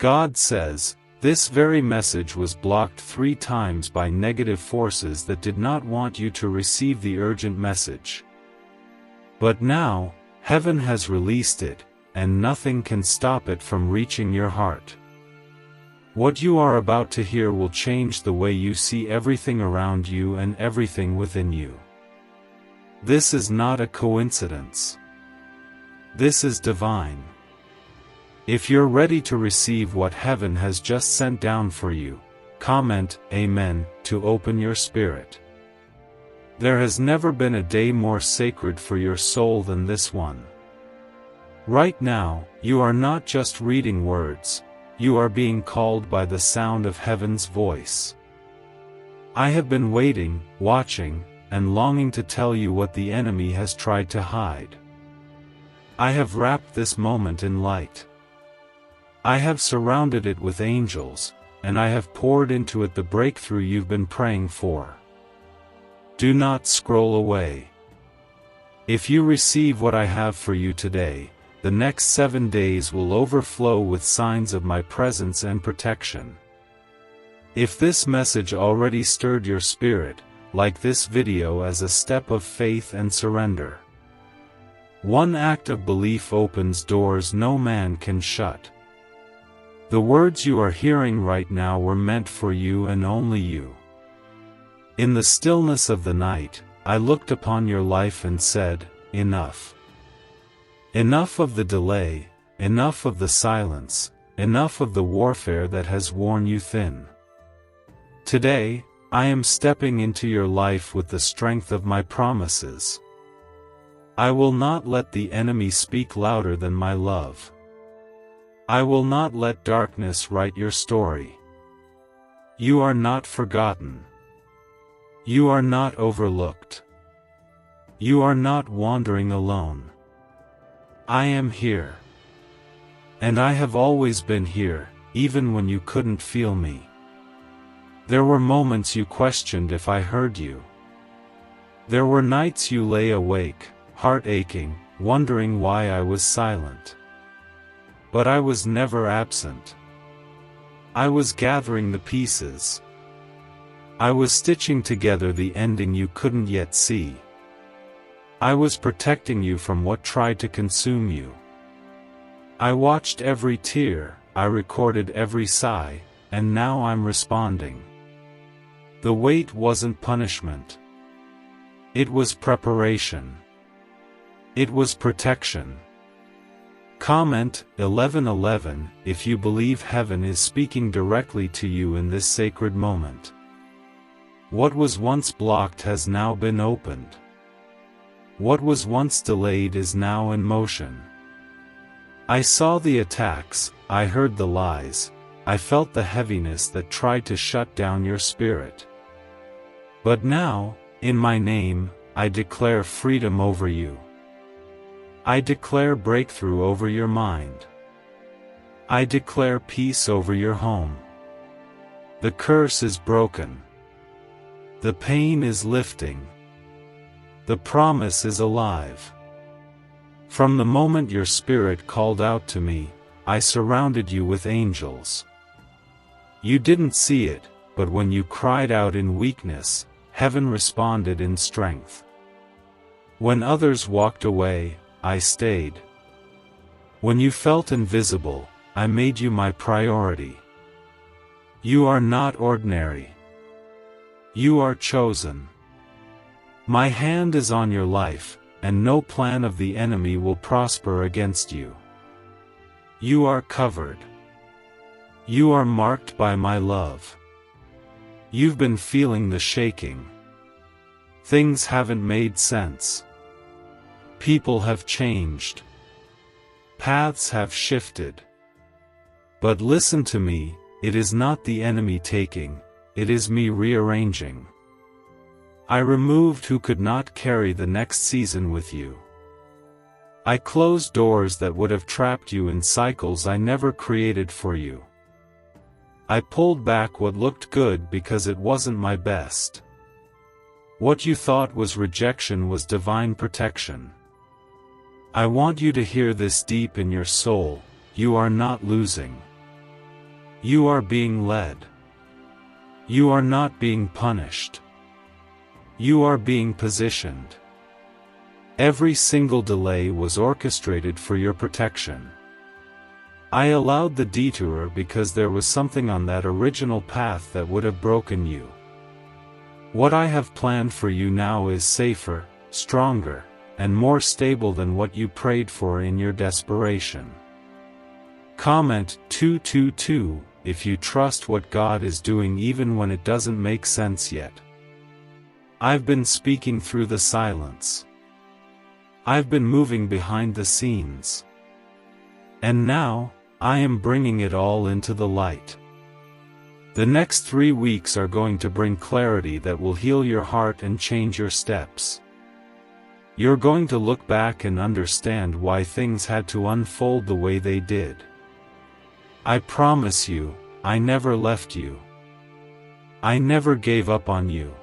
God says, this very message was blocked 3 times by negative forces that did not want you to receive the urgent message. But now, heaven has released it, and nothing can stop it from reaching your heart. What you are about to hear will change the way you see everything around you and everything within you. This is not a coincidence. This is divine. If you're ready to receive what heaven has just sent down for you, comment Amen to open your spirit. There has never been a day more sacred for your soul than this one. Right now, you are not just reading words, you are being called by the sound of heaven's voice. I have been waiting, watching, and longing to tell you what the enemy has tried to hide. I have wrapped this moment in light. I have surrounded it with angels, and I have poured into it the breakthrough you've been praying for. Do not scroll away. If you receive what I have for you today, the next 7 days will overflow with signs of my presence and protection. If this message already stirred your spirit, like this video as a step of faith and surrender. One act of belief opens doors no man can shut. The words you are hearing right now were meant for you and only you. In the stillness of the night, I looked upon your life and said, enough. Enough of the delay, enough of the silence, enough of the warfare that has worn you thin. Today, I am stepping into your life with the strength of my promises. I will not let the enemy speak louder than my love. I will not let darkness write your story. You are not forgotten. You are not overlooked. You are not wandering alone. I am here. And I have always been here, even when you couldn't feel me. There were moments you questioned if I heard you. There were nights you lay awake, heart aching, wondering why I was silent. But I was never absent. I was gathering the pieces. I was stitching together the ending you couldn't yet see. I was protecting you from what tried to consume you. I watched every tear, I recorded every sigh, and now I'm responding. The wait wasn't punishment. It was preparation. It was protection. Comment 11:11 if you believe heaven is speaking directly to you in this sacred moment. What was once blocked has now been opened. What was once delayed is now in motion. I saw the attacks, I heard the lies, I felt the heaviness that tried to shut down your spirit. But now, in my name, I declare freedom over you. I declare breakthrough over your mind. I declare peace over your home. The curse is broken. The pain is lifting. The promise is alive. From the moment your spirit called out to me, I surrounded you with angels. You didn't see it, but when you cried out in weakness, heaven responded in strength. When others walked away, I stayed. When you felt invisible, I made you my priority. You are not ordinary. You are chosen. My hand is on your life, and no plan of the enemy will prosper against you. You are covered. You are marked by my love. You've been feeling the shaking. Things haven't made sense. People have changed. Paths have shifted. But listen to me, it is not the enemy taking, it is me rearranging. I removed who could not carry the next season with you. I closed doors that would have trapped you in cycles I never created for you. I pulled back what looked good because it wasn't my best. What you thought was rejection was divine protection. I want you to hear this deep in your soul, you are not losing. You are being led. You are not being punished. You are being positioned. Every single delay was orchestrated for your protection. I allowed the detour because there was something on that original path that would have broken you. What I have planned for you now is safer, stronger, and more stable than what you prayed for in your desperation. Comment 222 if you trust what God is doing even when it doesn't make sense yet. I've been speaking through the silence. I've been moving behind the scenes. And now, I am bringing it all into the light. The next 3 weeks are going to bring clarity that will heal your heart and change your steps. You're going to look back and understand why things had to unfold the way they did. I promise you, I never left you. I never gave up on you.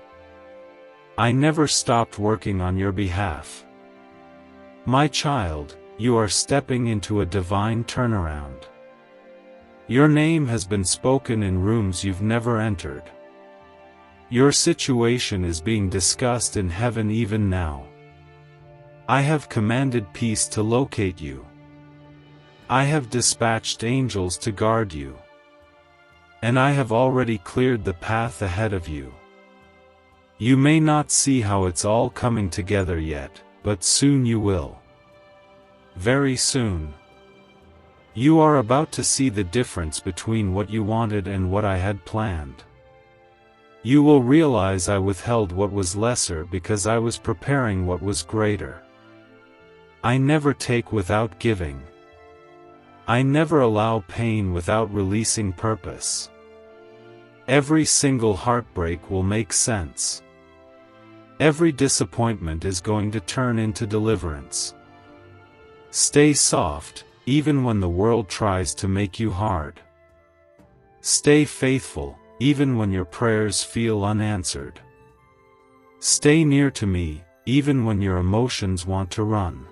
I never stopped working on your behalf. My child, you are stepping into a divine turnaround. Your name has been spoken in rooms you've never entered. Your situation is being discussed in heaven even now. I have commanded peace to locate you. I have dispatched angels to guard you. And I have already cleared the path ahead of you. You may not see how it's all coming together yet, but soon you will. Very soon. You are about to see the difference between what you wanted and what I had planned. You will realize I withheld what was lesser because I was preparing what was greater. I never take without giving. I never allow pain without releasing purpose. Every single heartbreak will make sense. Every disappointment is going to turn into deliverance. Stay soft, even when the world tries to make you hard. Stay faithful, even when your prayers feel unanswered. Stay near to me, even when your emotions want to run.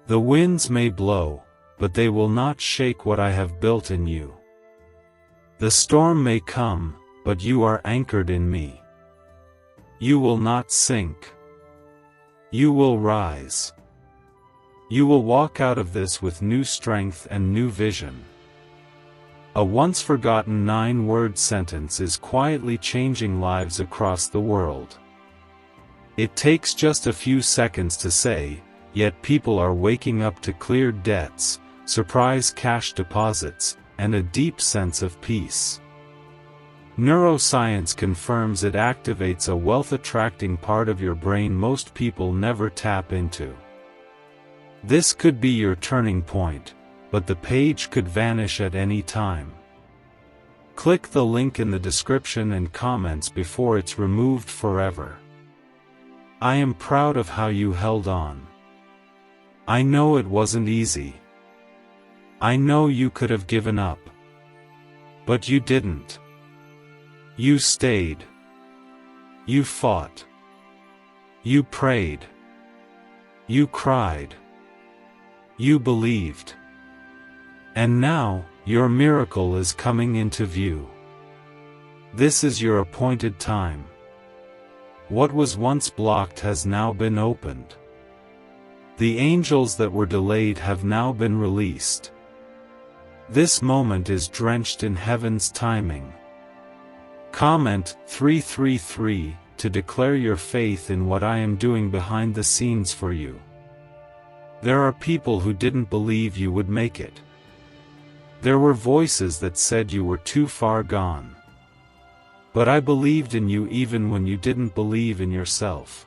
The winds may blow, but they will not shake what I have built in you. The storm may come, but you are anchored in me. You will not sink. You will rise. You will walk out of this with new strength and new vision. A once-forgotten 9-word sentence is quietly changing lives across the world. It takes just a few seconds to say, yet people are waking up to cleared debts, surprise cash deposits, and a deep sense of peace. Neuroscience confirms it activates a wealth-attracting part of your brain most people never tap into. This could be your turning point, but the page could vanish at any time. Click the link in the description and comments before it's removed forever. I am proud of how you held on. I know it wasn't easy. I know you could have given up. But you didn't. You stayed. You fought. You prayed. You cried. You believed. And now, your miracle is coming into view. This is your appointed time. What was once blocked has now been opened. The angels that were delayed have now been released. This moment is drenched in heaven's timing. Comment 333 to declare your faith in what I am doing behind the scenes for you. There are people who didn't believe you would make it. There were voices that said you were too far gone. But I believed in you even when you didn't believe in yourself.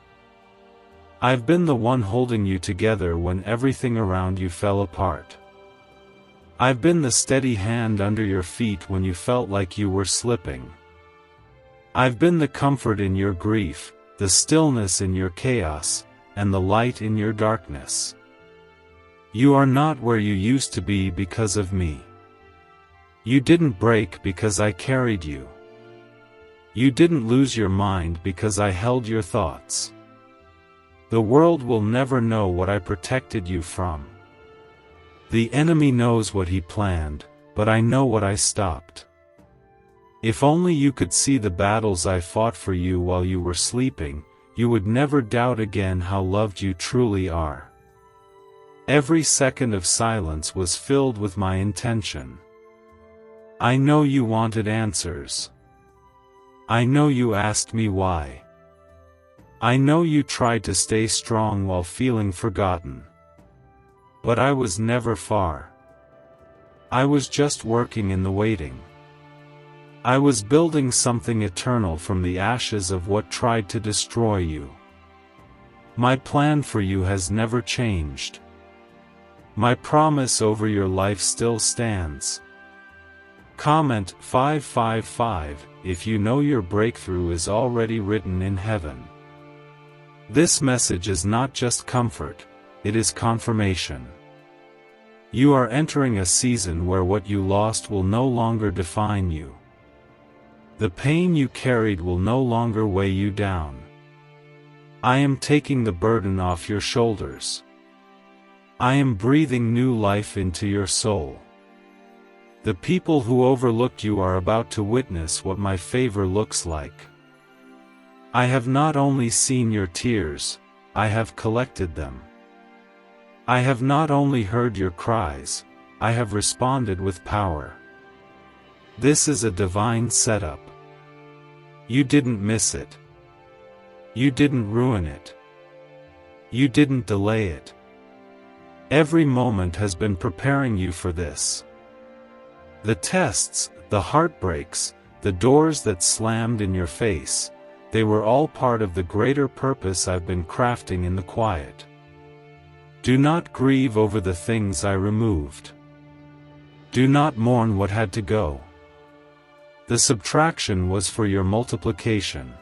I've been the one holding you together when everything around you fell apart. I've been the steady hand under your feet when you felt like you were slipping. I've been the comfort in your grief, the stillness in your chaos, and the light in your darkness. You are not where you used to be because of me. You didn't break because I carried you. You didn't lose your mind because I held your thoughts. The world will never know what I protected you from. The enemy knows what he planned, but I know what I stopped. If only you could see the battles I fought for you while you were sleeping, you would never doubt again how loved you truly are. Every second of silence was filled with my intention. I know you wanted answers. I know you asked me why. I know you tried to stay strong while feeling forgotten. But I was never far. I was just working in the waiting. I was building something eternal from the ashes of what tried to destroy you. My plan for you has never changed. My promise over your life still stands. Comment 555 if you know your breakthrough is already written in heaven. This message is not just comfort, it is confirmation. You are entering a season where what you lost will no longer define you. The pain you carried will no longer weigh you down. I am taking the burden off your shoulders. I am breathing new life into your soul. The people who overlooked you are about to witness what my favor looks like. I have not only seen your tears, I have collected them. I have not only heard your cries, I have responded with power. This is a divine setup. You didn't miss it. You didn't ruin it. You didn't delay it. Every moment has been preparing you for this. The tests, the heartbreaks, the doors that slammed in your face, they were all part of the greater purpose I've been crafting in the quiet. Do not grieve over the things I removed. Do not mourn what had to go. The subtraction was for your multiplication.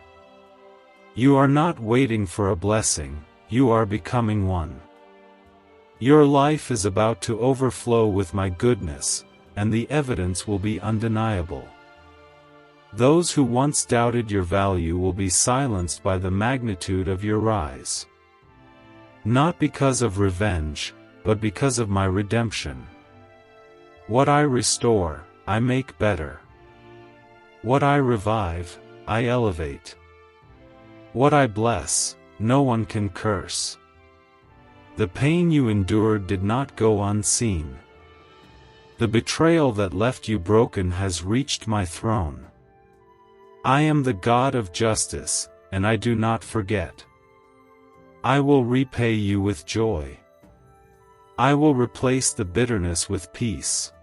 You are not waiting for a blessing, you are becoming one. Your life is about to overflow with my goodness, and the evidence will be undeniable. Those who once doubted your value will be silenced by the magnitude of your rise. Not because of revenge, but because of my redemption. What I restore, I make better. What I revive, I elevate. What I bless, no one can curse. The pain you endured did not go unseen. The betrayal that left you broken has reached my throne. I am the God of justice, and I do not forget. I will repay you with joy. I will replace the bitterness with peace.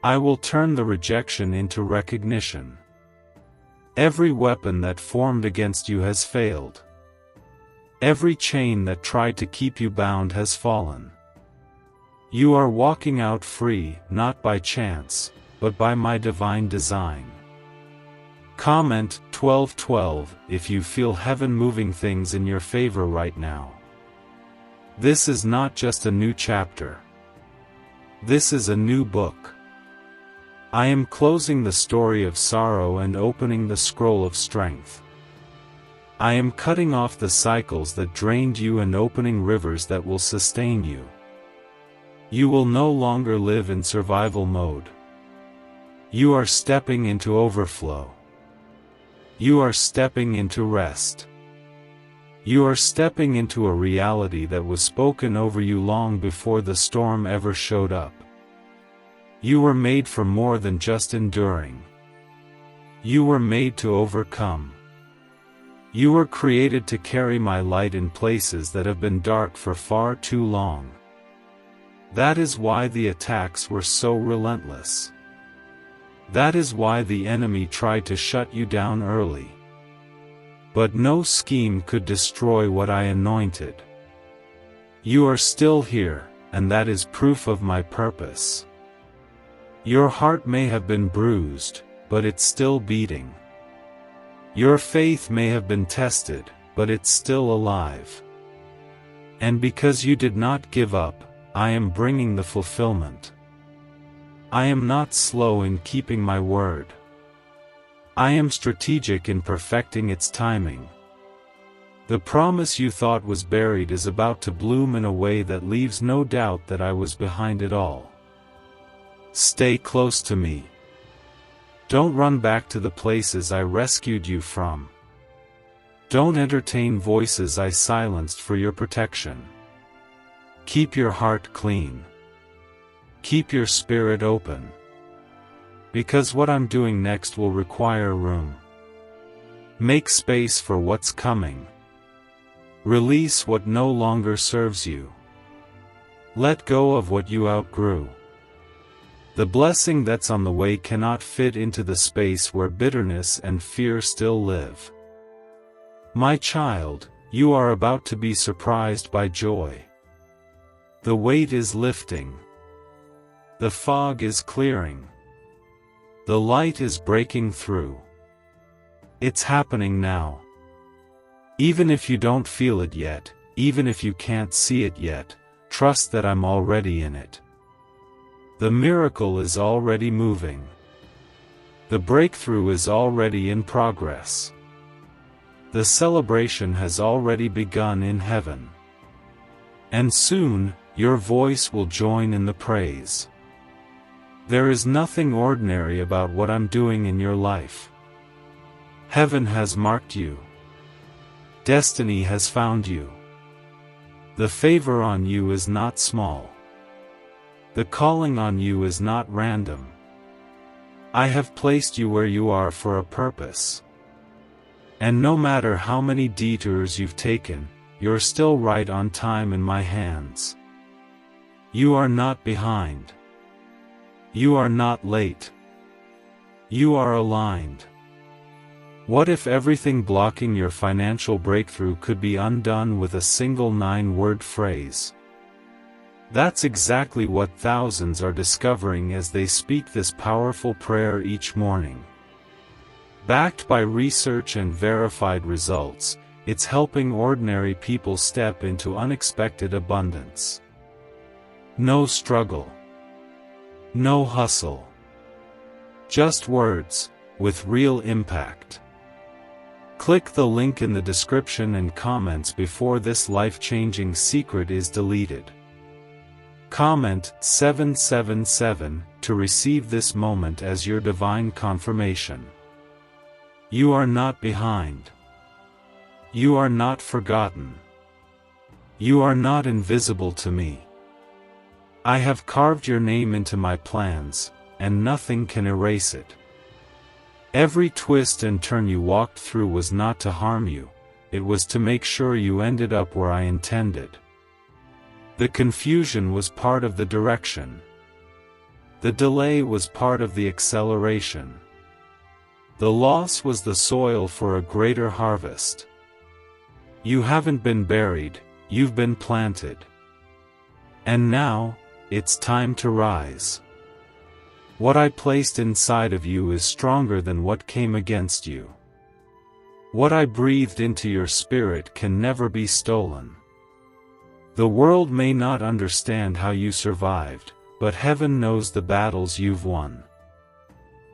I will turn the rejection into recognition. Every weapon that formed against you has failed. Every chain that tried to keep you bound has fallen. You are walking out free, not by chance, but by my divine design. Comment 1212 if you feel heaven moving things in your favor right now. This is not just a new chapter. This is a new book. I am closing the story of sorrow and opening the scroll of strength. I am cutting off the cycles that drained you and opening rivers that will sustain you. You will no longer live in survival mode. You are stepping into overflow. You are stepping into rest. You are stepping into a reality that was spoken over you long before the storm ever showed up. You were made for more than just enduring. You were made to overcome. You were created to carry my light in places that have been dark for far too long. That is why the attacks were so relentless. That is why the enemy tried to shut you down early. But no scheme could destroy what I anointed. You are still here, and that is proof of my purpose. Your heart may have been bruised, but it's still beating. Your faith may have been tested, but it's still alive. And because you did not give up, I am bringing the fulfillment. I am not slow in keeping my word. I am strategic in perfecting its timing. The promise you thought was buried is about to bloom in a way that leaves no doubt that I was behind it all. Stay close to me. Don't run back to the places I rescued you from. Don't entertain voices I silenced for your protection. Keep your heart clean. Keep your spirit open. Because what I'm doing next will require room. Make space for what's coming. Release what no longer serves you. Let go of what you outgrew. The blessing that's on the way cannot fit into the space where bitterness and fear still live. My child, you are about to be surprised by joy. The weight is lifting. The fog is clearing. The light is breaking through. It's happening now. Even if you don't feel it yet, even if you can't see it yet, trust that I'm already in it. The miracle is already moving. The breakthrough is already in progress. The celebration has already begun in heaven. And soon, your voice will join in the praise. There is nothing ordinary about what I'm doing in your life. Heaven has marked you. Destiny has found you. The favor on you is not small. The calling on you is not random. I have placed you where you are for a purpose. And no matter how many detours you've taken, you're still right on time in my hands. You are not behind. You are not late. You are aligned. What if everything blocking your financial breakthrough could be undone with a single 9-word phrase? That's exactly what thousands are discovering as they speak this powerful prayer each morning. Backed by research and verified results, it's helping ordinary people step into unexpected abundance. No struggle. No hustle. Just words, with real impact. Click the link in the description and comments before this life-changing secret is deleted. Comment 777 to receive this moment as your divine confirmation. You are not behind. You are not forgotten. You are not invisible to me. I have carved your name into my plans, and nothing can erase it. Every twist and turn you walked through was not to harm you, it was to make sure you ended up where I intended. The confusion was part of the direction. The delay was part of the acceleration. The loss was the soil for a greater harvest. You haven't been buried, you've been planted. And now, it's time to rise. What I placed inside of you is stronger than what came against you. What I breathed into your spirit can never be stolen. The world may not understand how you survived, but heaven knows the battles you've won.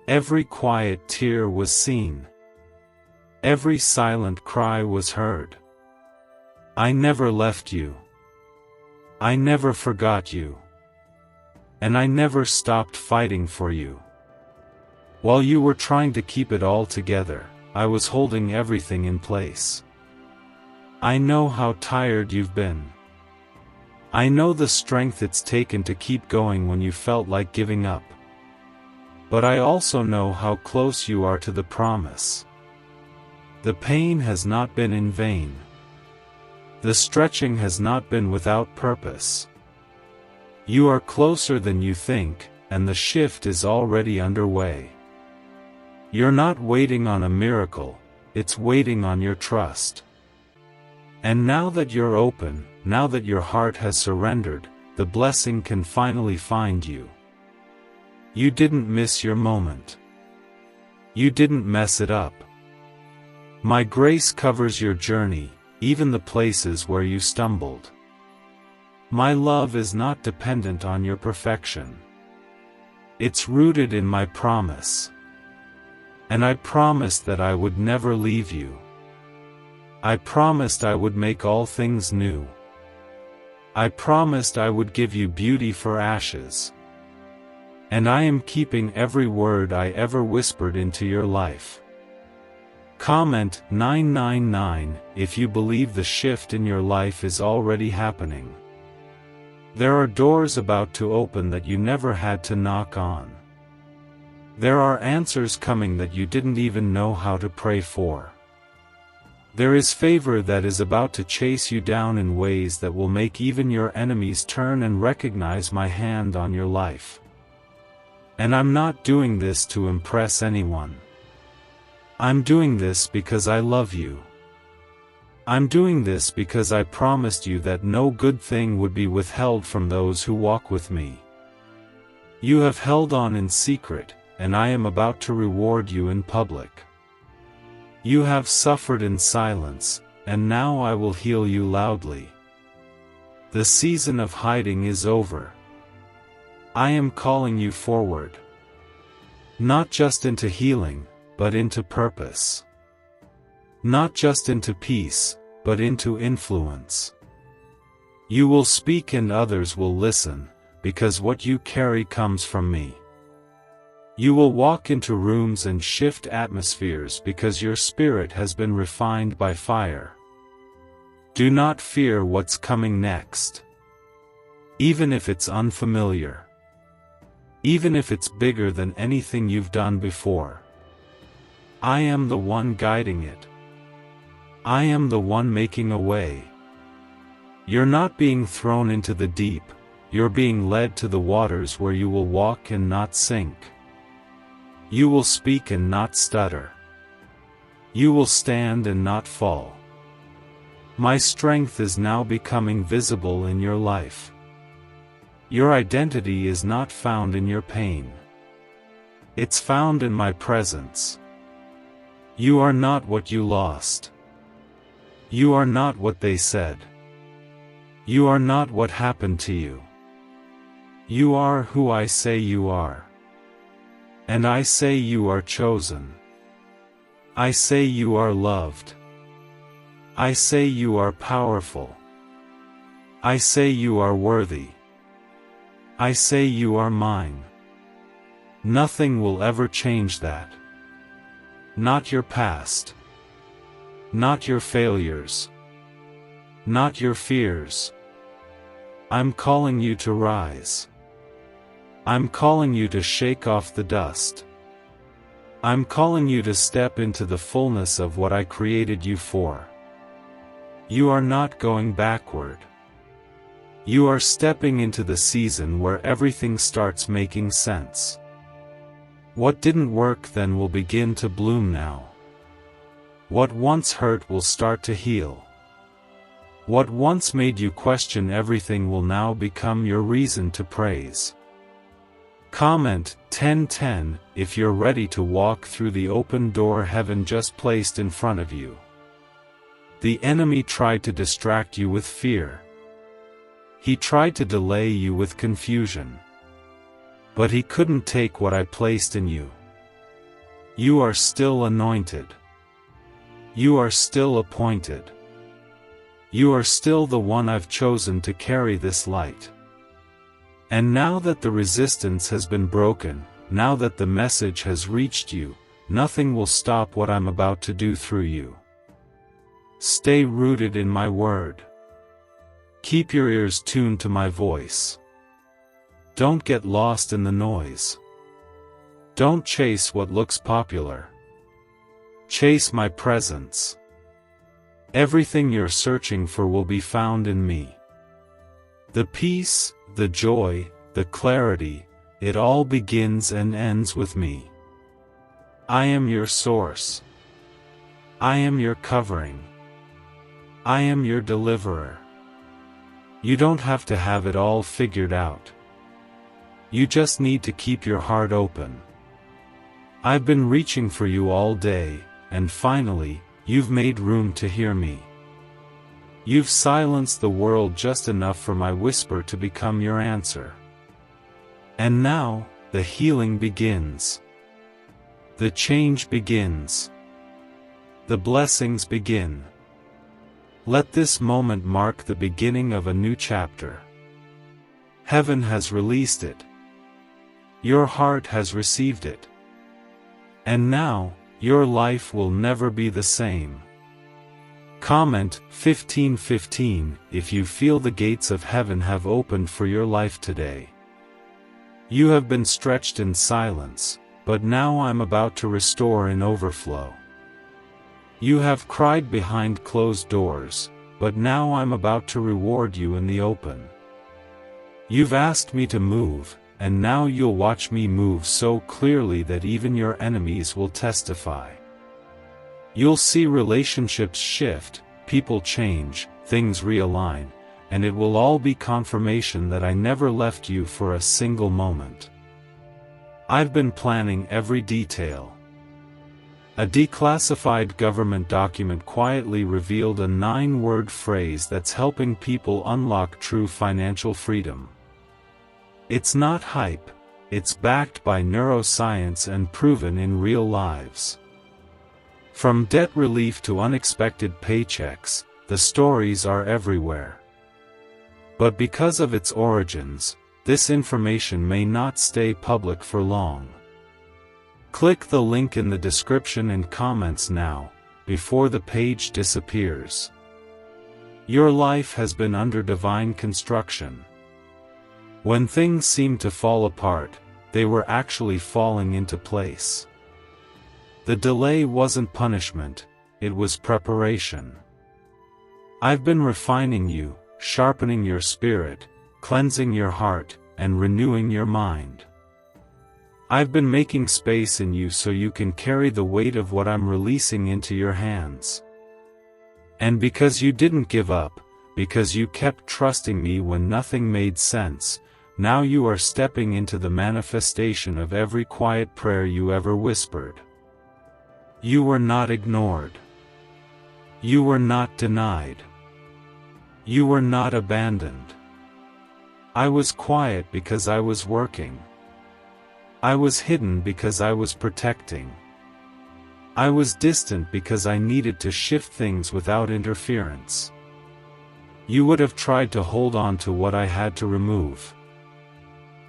Every quiet tear was seen. Every silent cry was heard. I never left you. I never forgot you. And I never stopped fighting for you. While you were trying to keep it all together, I was holding everything in place. I know how tired you've been. I know the strength it's taken to keep going when you felt like giving up. But I also know how close you are to the promise. The pain has not been in vain. The stretching has not been without purpose. You are closer than you think, and the shift is already underway. You're not waiting on a miracle, it's waiting on your trust. And now that you're open, now that your heart has surrendered, the blessing can finally find you. You didn't miss your moment. You didn't mess it up. My grace covers your journey, even the places where you stumbled. My love is not dependent on your perfection. It's rooted in my promise. And I promised that I would never leave you. I promised I would make all things new. I promised I would give you beauty for ashes. And I am keeping every word I ever whispered into your life. Comment 999 if you believe the shift in your life is already happening. There are doors about to open that you never had to knock on. There are answers coming that you didn't even know how to pray for. There is favor that is about to chase you down in ways that will make even your enemies turn and recognize my hand on your life. And I'm not doing this to impress anyone. I'm doing this because I love you. I'm doing this because I promised you that no good thing would be withheld from those who walk with me. You have held on in secret, and I am about to reward you in public. You have suffered in silence, and now I will heal you loudly. The season of hiding is over. I am calling you forward. Not just into healing, but into purpose. Not just into peace, but into influence. You will speak and others will listen, because what you carry comes from me. You will walk into rooms and shift atmospheres because your spirit has been refined by fire. Do not fear what's coming next. Even if it's unfamiliar. Even if it's bigger than anything you've done before. I am the one guiding it. I am the one making a way. You're not being thrown into the deep, you're being led to the waters where you will walk and not sink. You will speak and not stutter. You will stand and not fall. My strength is now becoming visible in your life. Your identity is not found in your pain. It's found in my presence. You are not what you lost. You are not what they said. You are not what happened to you. You are who I say you are. And I say you are chosen. I say you are loved. I say you are powerful. I say you are worthy. I say you are mine. Nothing will ever change that. Not your past. Not your failures. Not your fears. I'm calling you to rise. I'm calling you to shake off the dust. I'm calling you to step into the fullness of what I created you for. You are not going backward. You are stepping into the season where everything starts making sense. What didn't work then will begin to bloom now. What once hurt will start to heal. What once made you question everything will now become your reason to praise. Comment 1010 if you're ready to walk through the open door heaven just placed in front of you. The enemy tried to distract you with fear. He tried to delay you with confusion. But he couldn't take what I placed in you. You are still anointed. You are still appointed. You are still the one I've chosen to carry this light. And now that the resistance has been broken, now that the message has reached you, nothing will stop what I'm about to do through you. Stay rooted in my word. Keep your ears tuned to my voice. Don't get lost in the noise. Don't chase what looks popular. Chase my presence. Everything you're searching for will be found in me. The peace, the joy, the clarity, it all begins and ends with me. I am your source. I am your covering. I am your deliverer. You don't have to have it all figured out. You just need to keep your heart open. I've been reaching for you all day, and finally, you've made room to hear me. You've silenced the world just enough for my whisper to become your answer. And now, the healing begins. The change begins. The blessings begin. Let this moment mark the beginning of a new chapter. Heaven has released it. Your heart has received it. And now, your life will never be the same. Comment 15:15 if you feel the gates of heaven have opened for your life today. You have been stretched in silence, but now I'm about to restore in overflow. You have cried behind closed doors, but now I'm about to reward you in the open. You've asked me to move, and now you'll watch me move so clearly that even your enemies will testify. You'll see relationships shift, people change, things realign, and it will all be confirmation that I never left you for a single moment. I've been planning every detail. A declassified government document quietly revealed a 9-word phrase that's helping people unlock true financial freedom. It's not hype, it's backed by neuroscience and proven in real lives. From debt relief to unexpected paychecks, the stories are everywhere. But because of its origins, this information may not stay public for long. Click the link in the description and comments now, before the page disappears. Your life has been under divine construction. When things seemed to fall apart, they were actually falling into place. The delay wasn't punishment, it was preparation. I've been refining you, sharpening your spirit, cleansing your heart, and renewing your mind. I've been making space in you so you can carry the weight of what I'm releasing into your hands. And because you didn't give up, because you kept trusting me when nothing made sense, now you are stepping into the manifestation of every quiet prayer you ever whispered. You were not ignored. You were not denied. You were not abandoned. I was quiet because I was working. I was hidden because I was protecting. I was distant because I needed to shift things without interference. You would have tried to hold on to what I had to remove.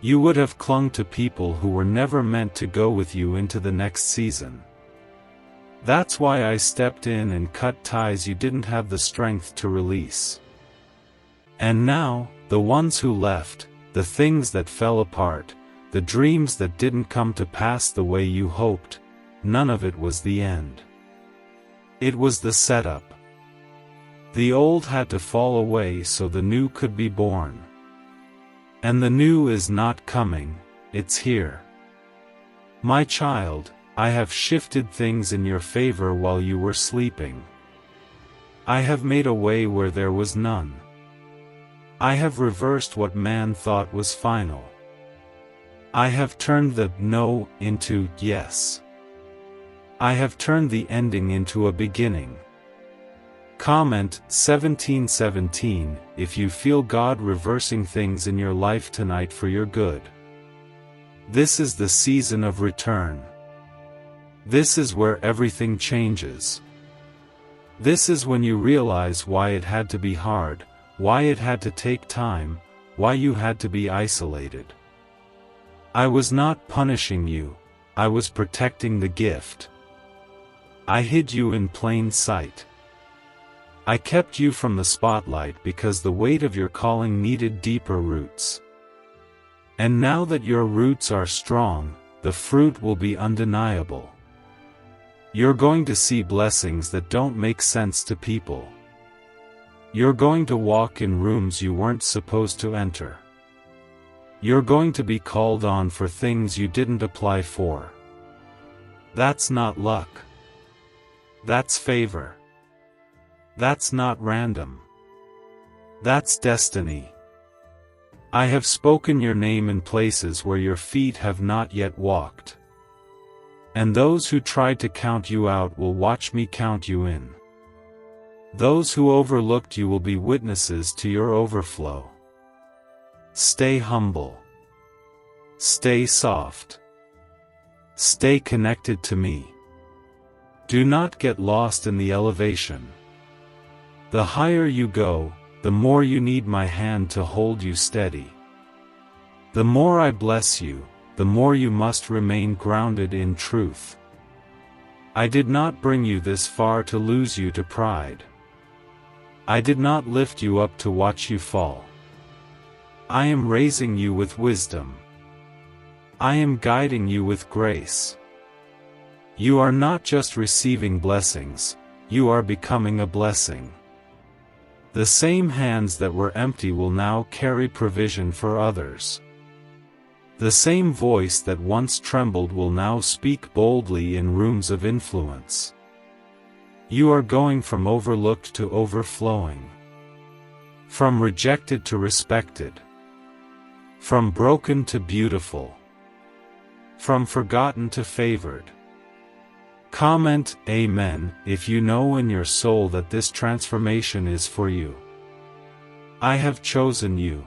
You would have clung to people who were never meant to go with you into the next season. That's why I stepped in and cut ties you didn't have the strength to release. And now, the ones who left, the things that fell apart, the dreams that didn't come to pass the way you hoped, none of it was the end. It was the setup. The old had to fall away so the new could be born. And the new is not coming, it's here. My child, I have shifted things in your favor while you were sleeping. I have made a way where there was none. I have reversed what man thought was final. I have turned the no into yes. I have turned the ending into a beginning. Comment 17:17 if you feel God reversing things in your life tonight for your good. This is the season of return. This is where everything changes. This is when you realize why it had to be hard, why it had to take time, why you had to be isolated. I was not punishing you, I was protecting the gift. I hid you in plain sight. I kept you from the spotlight because the weight of your calling needed deeper roots. And now that your roots are strong, the fruit will be undeniable. You're going to see blessings that don't make sense to people. You're going to walk in rooms you weren't supposed to enter. You're going to be called on for things you didn't apply for. That's not luck. That's favor. That's not random. That's destiny. I have spoken your name in places where your feet have not yet walked. And those who tried to count you out will watch me count you in. Those who overlooked you will be witnesses to your overflow. Stay humble. Stay soft. Stay connected to me. Do not get lost in the elevation. The higher you go, the more you need my hand to hold you steady. The more I bless you, the more you must remain grounded in truth. I did not bring you this far to lose you to pride. I did not lift you up to watch you fall. I am raising you with wisdom. I am guiding you with grace. You are not just receiving blessings, you are becoming a blessing. The same hands that were empty will now carry provision for others. The same voice that once trembled will now speak boldly in rooms of influence. You are going from overlooked to overflowing. From rejected to respected. From broken to beautiful. From forgotten to favored. Comment Amen if you know in your soul that this transformation is for you. I have chosen you.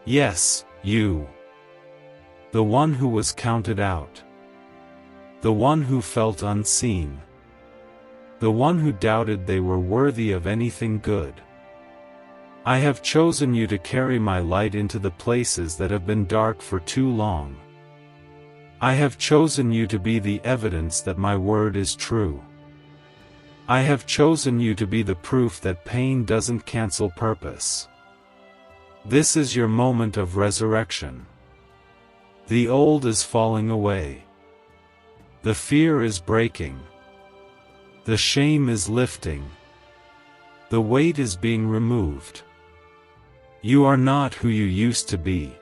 Yes, you. The one who was counted out. The one who felt unseen. The one who doubted they were worthy of anything good. I have chosen you to carry my light into the places that have been dark for too long. I have chosen you to be the evidence that my word is true. I have chosen you to be the proof that pain doesn't cancel purpose. This is your moment of resurrection. The old is falling away. The fear is breaking. The shame is lifting. The weight is being removed. You are not who you used to be.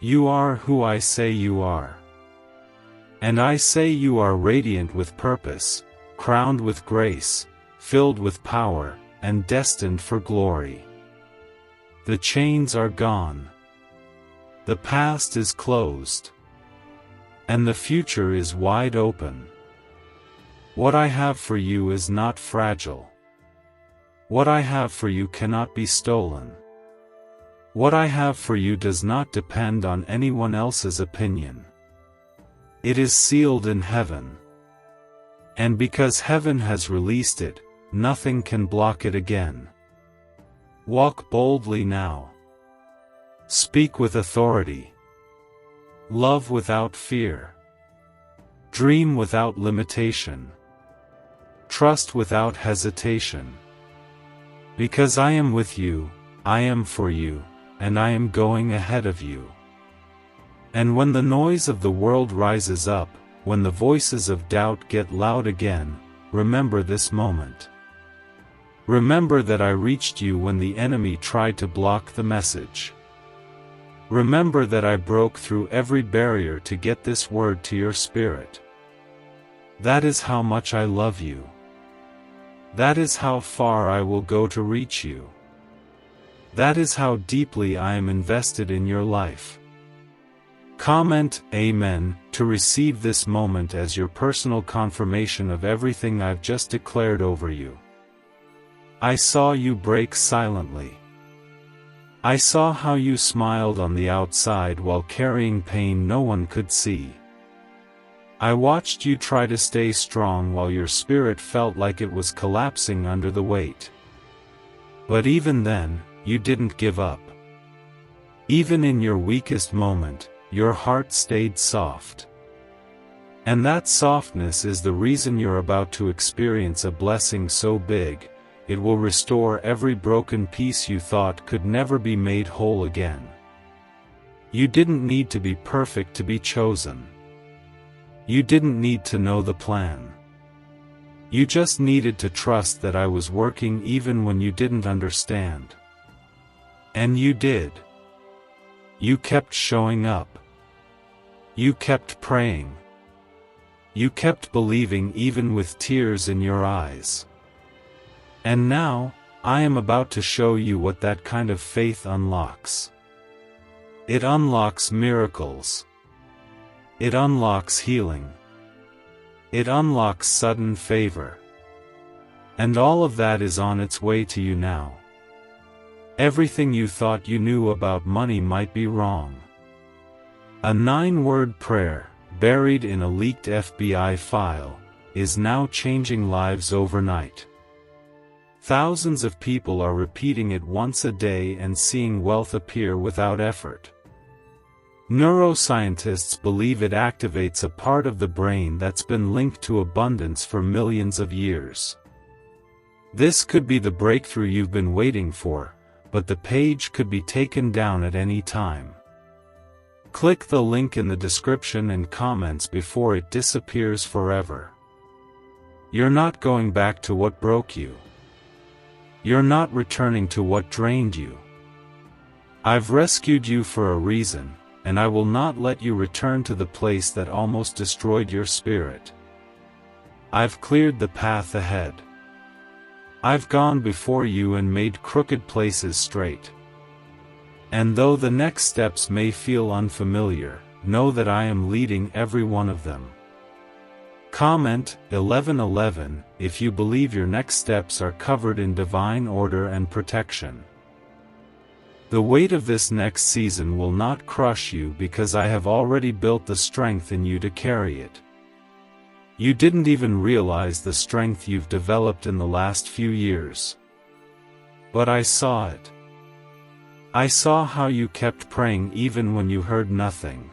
You are who I say you are. And I say you are radiant with purpose, crowned with grace, filled with power, and destined for glory. The chains are gone. The past is closed. And the future is wide open. What I have for you is not fragile. What I have for you cannot be stolen. What I have for you does not depend on anyone else's opinion. It is sealed in heaven. And because heaven has released it, nothing can block it again. Walk boldly now. Speak with authority. Love without fear. Dream without limitation. Trust without hesitation. Because I am with you, I am for you, and I am going ahead of you. And when the noise of the world rises up, when the voices of doubt get loud again, remember this moment. Remember that I reached you when the enemy tried to block the message. Remember that I broke through every barrier to get this word to your spirit. That is how much I love you. That is how far I will go to reach you. That is how deeply I am invested in your life. Comment Amen to receive this moment as your personal confirmation of everything I've just declared over you. I saw you break silently. I saw how you smiled on the outside while carrying pain no one could see. I watched you try to stay strong while your spirit felt like it was collapsing under the weight. But even then, you didn't give up. Even in your weakest moment, your heart stayed soft. And that softness is the reason you're about to experience a blessing so big, it will restore every broken piece you thought could never be made whole again. You didn't need to be perfect to be chosen. You didn't need to know the plan. You just needed to trust that I was working even when you didn't understand. And you did. You kept showing up. You kept praying. You kept believing even with tears in your eyes. And now, I am about to show you what that kind of faith unlocks. It unlocks miracles. It unlocks healing. It unlocks sudden favor. And all of that is on its way to you now. Everything you thought you knew about money might be wrong. A 9-word prayer, buried in a leaked FBI file, is now changing lives overnight. Thousands of people are repeating it once a day and seeing wealth appear without effort. Neuroscientists believe it activates a part of the brain that's been linked to abundance for millions of years. This could be the breakthrough you've been waiting for, but the page could be taken down at any time. Click the link in the description and comments before it disappears forever. You're not going back to what broke you. You're not returning to what drained you. I've rescued you for a reason, and I will not let you return to the place that almost destroyed your spirit. I've cleared the path ahead. I've gone before you and made crooked places straight. And though the next steps may feel unfamiliar, know that I am leading every one of them. Comment 1111 if you believe your next steps are covered in divine order and protection. The weight of this next season will not crush you because I have already built the strength in you to carry it. You didn't even realize the strength you've developed in the last few years. But I saw it. I saw how you kept praying even when you heard nothing.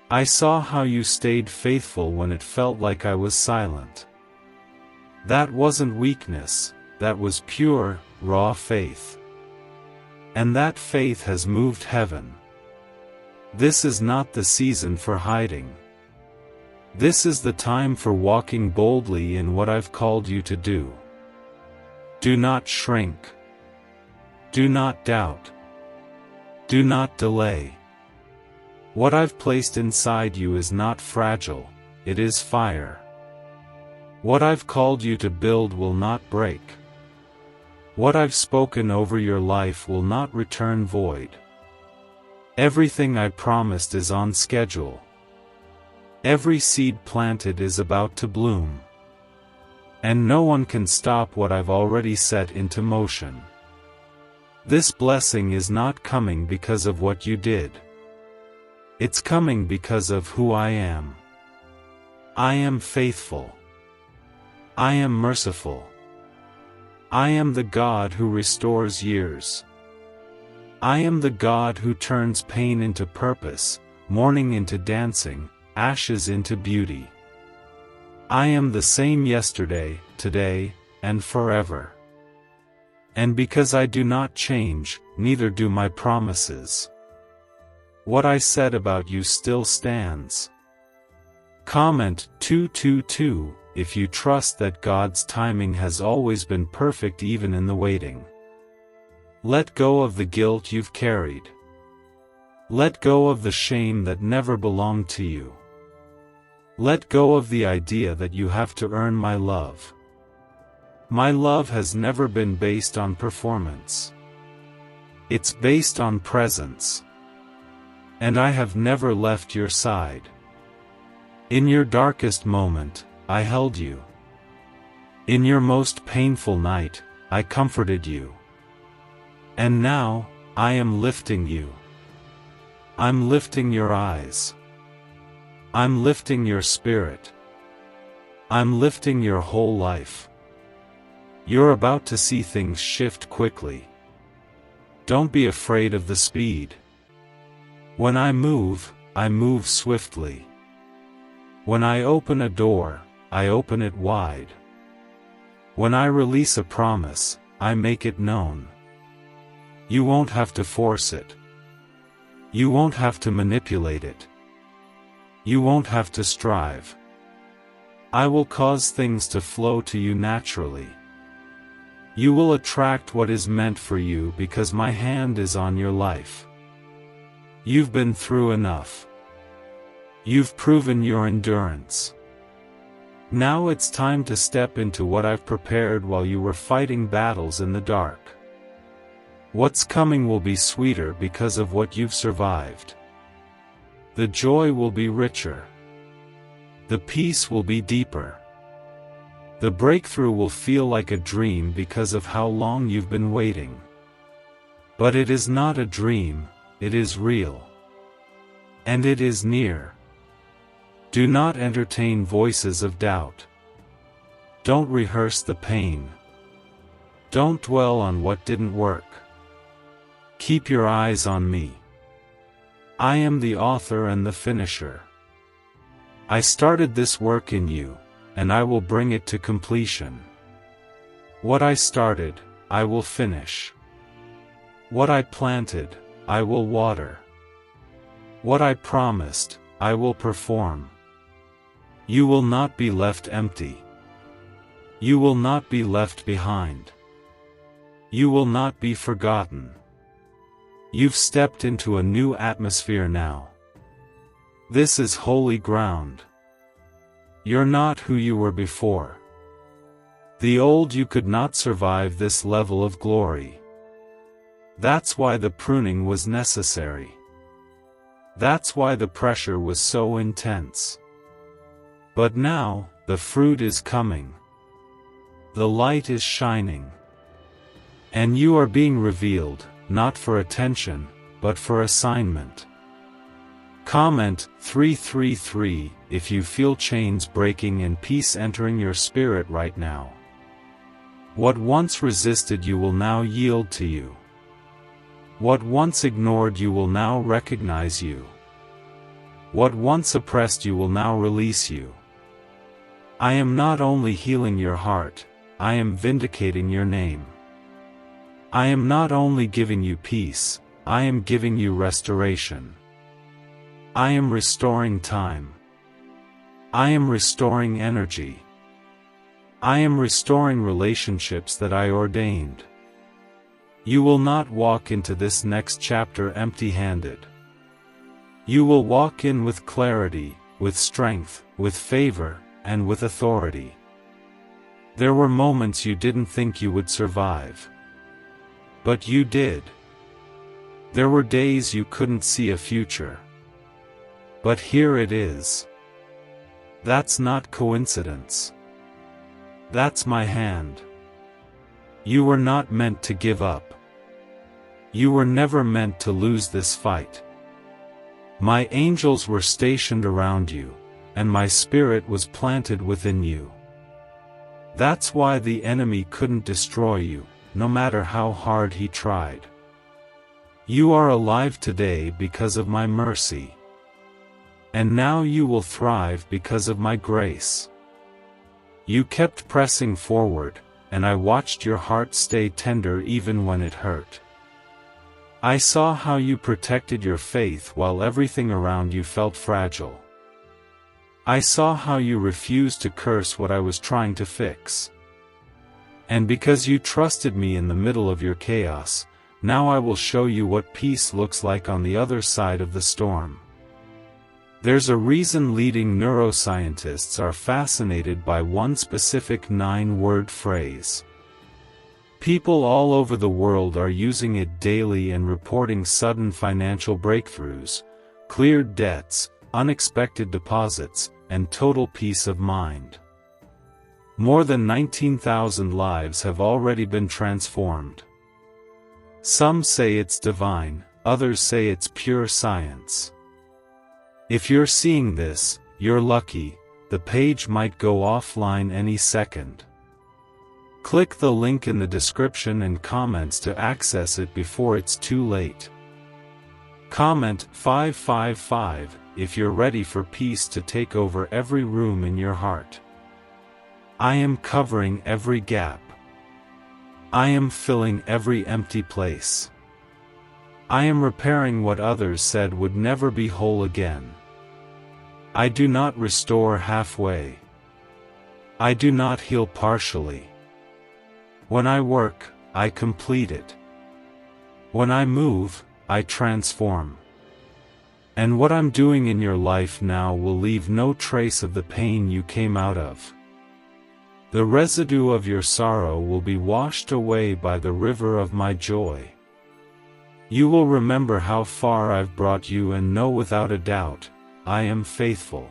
I saw how you stayed faithful when it felt like I was silent. That wasn't weakness, that was pure, raw faith. And that faith has moved heaven. This is not the season for hiding. This is the time for walking boldly in what I've called you to do. Do not shrink. Do not doubt. Do not delay. What I've placed inside you is not fragile, it is fire. What I've called you to build will not break. What I've spoken over your life will not return void. Everything I promised is on schedule. Every seed planted is about to bloom. And no one can stop what I've already set into motion. This blessing is not coming because of what you did. It's coming because of who I am. I am faithful. I am merciful. I am the God who restores years. I am the God who turns pain into purpose, mourning into dancing, ashes into beauty. I am the same yesterday, today, and forever. And because I do not change, neither do my promises. What I said about you still stands. Comment 222 if you trust that God's timing has always been perfect even in the waiting. Let go of the guilt you've carried. Let go of the shame that never belonged to you. Let go of the idea that you have to earn my love. My love has never been based on performance. It's based on presence. And I have never left your side. In your darkest moment, I held you. In your most painful night, I comforted you. And now, I am lifting you. I'm lifting your eyes. I'm lifting your spirit. I'm lifting your whole life. You're about to see things shift quickly. Don't be afraid of the speed. When I move swiftly. When I open a door, I open it wide. When I release a promise, I make it known. You won't have to force it. You won't have to manipulate it. You won't have to strive. I will cause things to flow to you naturally. You will attract what is meant for you because my hand is on your life. You've been through enough. You've proven your endurance. Now it's time to step into what I've prepared while you were fighting battles in the dark. What's coming will be sweeter because of what you've survived. The joy will be richer. The peace will be deeper. The breakthrough will feel like a dream because of how long you've been waiting. But it is not a dream, it is real. And it is near. Do not entertain voices of doubt. Don't rehearse the pain. Don't dwell on what didn't work. Keep your eyes on me. I am the author and the finisher. I started this work in you, and I will bring it to completion. What I started, I will finish. What I planted, I will water. What I promised, I will perform. You will not be left empty. You will not be left behind. You will not be forgotten. You've stepped into a new atmosphere now. This is holy ground. You're not who you were before. The old you could not survive this level of glory. That's why the pruning was necessary. That's why the pressure was so intense. But now, the fruit is coming. The light is shining. And you are being revealed, not for attention, but for assignment. Comment 333 if you feel chains breaking and peace entering your spirit right now. What once resisted you will now yield to you. What once ignored you will now recognize you. What once oppressed you will now release you. I am not only healing your heart, I am vindicating your name. I am not only giving you peace, I am giving you restoration. I am restoring time. I am restoring energy. I am restoring relationships that I ordained. You will not walk into this next chapter empty-handed. You will walk in with clarity, with strength, with favor, and with authority. There were moments you didn't think you would survive. But you did. There were days you couldn't see a future. But here it is. That's not coincidence. That's my hand. You were not meant to give up. You were never meant to lose this fight. My angels were stationed around you, and my spirit was planted within you. That's why the enemy couldn't destroy you, no matter how hard he tried. You are alive today because of my mercy. And now you will thrive because of my grace. You kept pressing forward, and I watched your heart stay tender even when it hurt. I saw how you protected your faith while everything around you felt fragile. I saw how you refused to curse what I was trying to fix. And because you trusted me in the middle of your chaos, now I will show you what peace looks like on the other side of the storm. There's a reason leading neuroscientists are fascinated by one specific 9-word phrase. People all over the world are using it daily and reporting sudden financial breakthroughs, cleared debts, unexpected deposits, and total peace of mind. More than 19,000 lives have already been transformed. Some say it's divine, others say it's pure science. If you're seeing this, you're lucky, the page might go offline any second. Click the link in the description and comments to access it before it's too late. Comment 555 if you're ready for peace to take over every room in your heart. I am covering every gap. I am filling every empty place. I am repairing what others said would never be whole again. I do not restore halfway. I do not heal partially. When I work, I complete it. When I move, I transform. And what I'm doing in your life now will leave no trace of the pain you came out of. The residue of your sorrow will be washed away by the river of my joy. You will remember how far I've brought you and know without a doubt, I am faithful.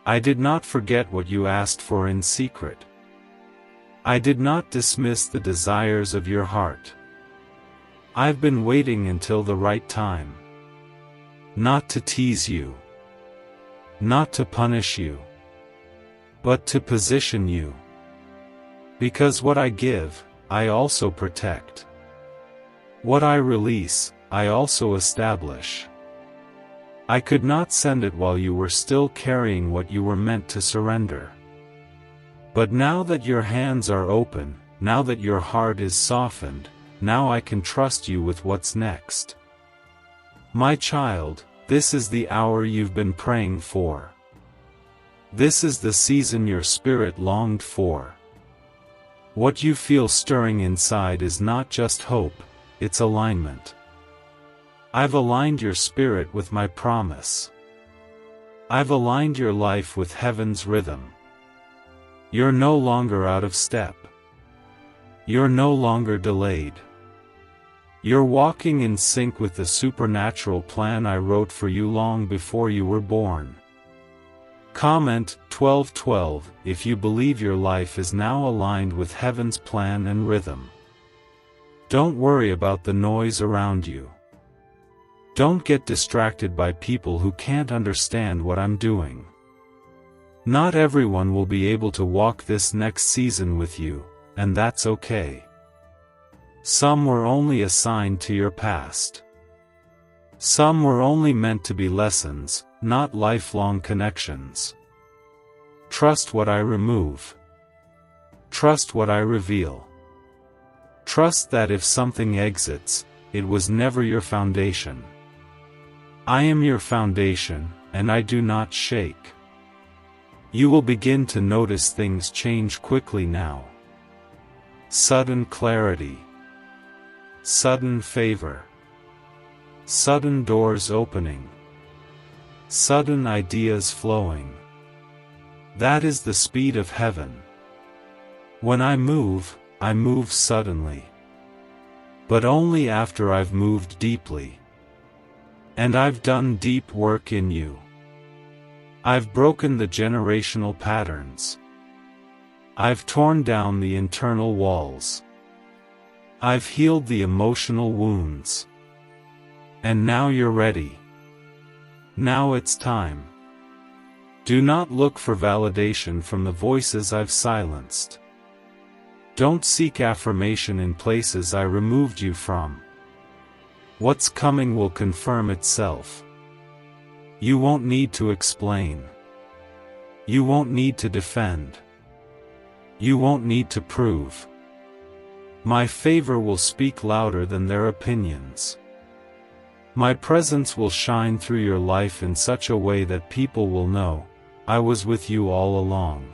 I did not forget what you asked for in secret. I did not dismiss the desires of your heart. I've been waiting until the right time. Not to tease you. Not to punish you. But to position you. Because what I give, I also protect. What I release, I also establish. I could not send it while you were still carrying what you were meant to surrender. But now that your hands are open, now that your heart is softened, now I can trust you with what's next. My child, this is the hour you've been praying for. This is the season your spirit longed for. What you feel stirring inside is not just hope, it's alignment. I've aligned your spirit with my promise. I've aligned your life with heaven's rhythm. You're no longer out of step. You're no longer delayed. You're walking in sync with the supernatural plan I wrote for you long before you were born. Comment 1212 if you believe your life is now aligned with heaven's plan and rhythm. Don't worry about the noise around you. Don't get distracted by people who can't understand what I'm doing. Not everyone will be able to walk this next season with you, and that's okay. Some were only assigned to your past. Some were only meant to be lessons, not lifelong connections. Trust what I remove. Trust what I reveal. Trust that if something exits, it was never your foundation. I am your foundation, and I do not shake. You will begin to notice things change quickly now. Sudden clarity. Sudden favor. Sudden doors opening. Sudden ideas flowing. That is the speed of heaven. When I move suddenly. But only after I've moved deeply. And I've done deep work in you. I've broken the generational patterns. I've torn down the internal walls. I've healed the emotional wounds. And now you're ready. Now it's time. Do not look for validation from the voices I've silenced. Don't seek affirmation in places I removed you from. What's coming will confirm itself. You won't need to explain. You won't need to defend. You won't need to prove. My favor will speak louder than their opinions. My presence will shine through your life in such a way that people will know, I was with you all along.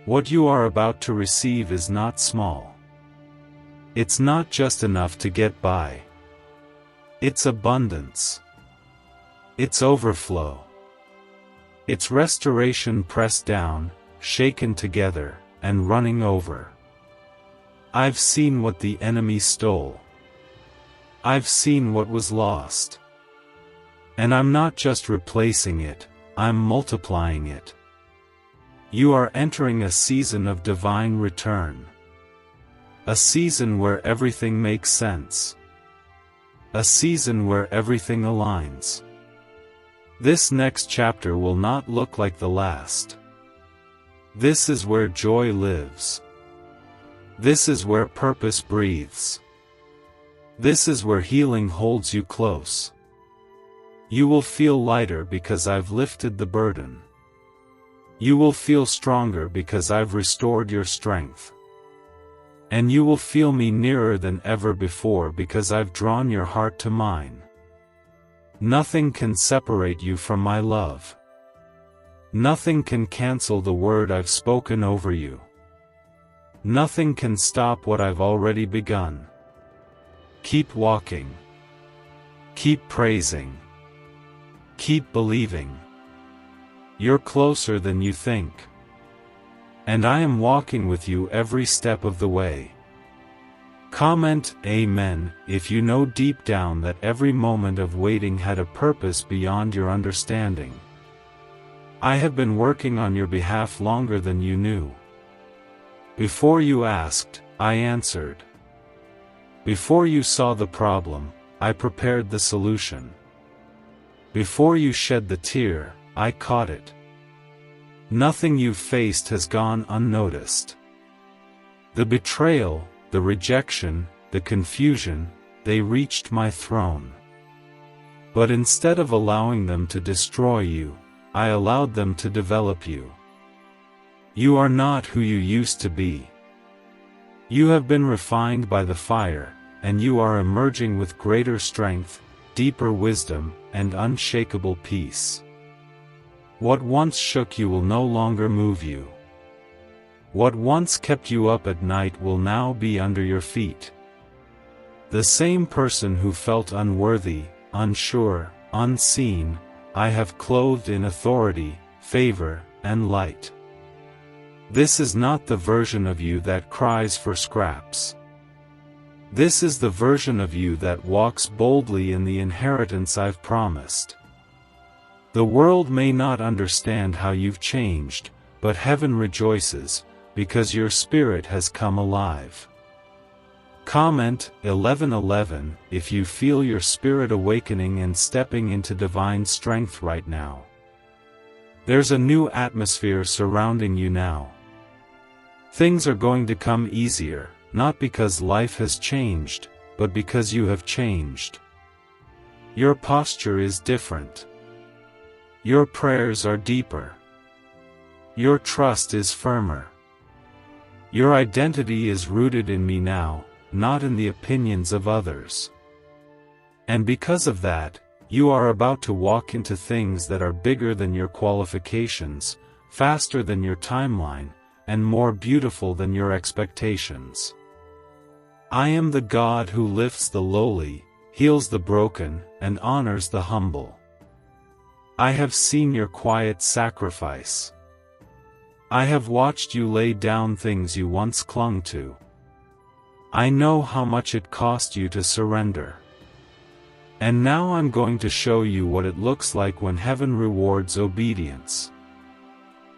What you are about to receive is not small. It's not just enough to get by. It's abundance. It's overflow. It's restoration pressed down, shaken together, and running over. I've seen what the enemy stole. I've seen what was lost. And I'm not just replacing it, I'm multiplying it. You are entering a season of divine return. A season where everything makes sense. A season where everything aligns. This next chapter will not look like the last. This is where joy lives. This is where purpose breathes. This is where healing holds you close. You will feel lighter because I've lifted the burden. You will feel stronger because I've restored your strength. And you will feel me nearer than ever before because I've drawn your heart to mine. Nothing can separate you from my love. Nothing can cancel the word I've spoken over you. Nothing can stop what I've already begun. Keep walking. Keep praising. Keep believing. You're closer than you think. And I am walking with you every step of the way. Comment Amen if you know deep down that every moment of waiting had a purpose beyond your understanding. I have been working on your behalf longer than you knew. Before you asked, I answered. Before you saw the problem, I prepared the solution. Before you shed the tear, I caught it. Nothing you've faced has gone unnoticed. The betrayal, the rejection, the confusion, they reached my throne. But instead of allowing them to destroy you, I allowed them to develop you. You are not who you used to be. You have been refined by the fire, and you are emerging with greater strength, deeper wisdom, and unshakable peace. What once shook you will no longer move you. What once kept you up at night will now be under your feet. The same person who felt unworthy, unsure, unseen, I have clothed in authority, favor, and light. This is not the version of you that cries for scraps. This is the version of you that walks boldly in the inheritance I've promised. The world may not understand how you've changed, but heaven rejoices, because your spirit has come alive. Comment 11:11 if you feel your spirit awakening and stepping into divine strength right now. There's a new atmosphere surrounding you now. Things are going to come easier, not because life has changed, but because you have changed. Your posture is different. Your prayers are deeper. Your trust is firmer. Your identity is rooted in me now, not in the opinions of others. And because of that, you are about to walk into things that are bigger than your qualifications, faster than your timeline, and more beautiful than your expectations. I am the God who lifts the lowly, heals the broken, and honors the humble. I have seen your quiet sacrifice. I have watched you lay down things you once clung to. I know how much it cost you to surrender. And now I'm going to show you what it looks like when heaven rewards obedience.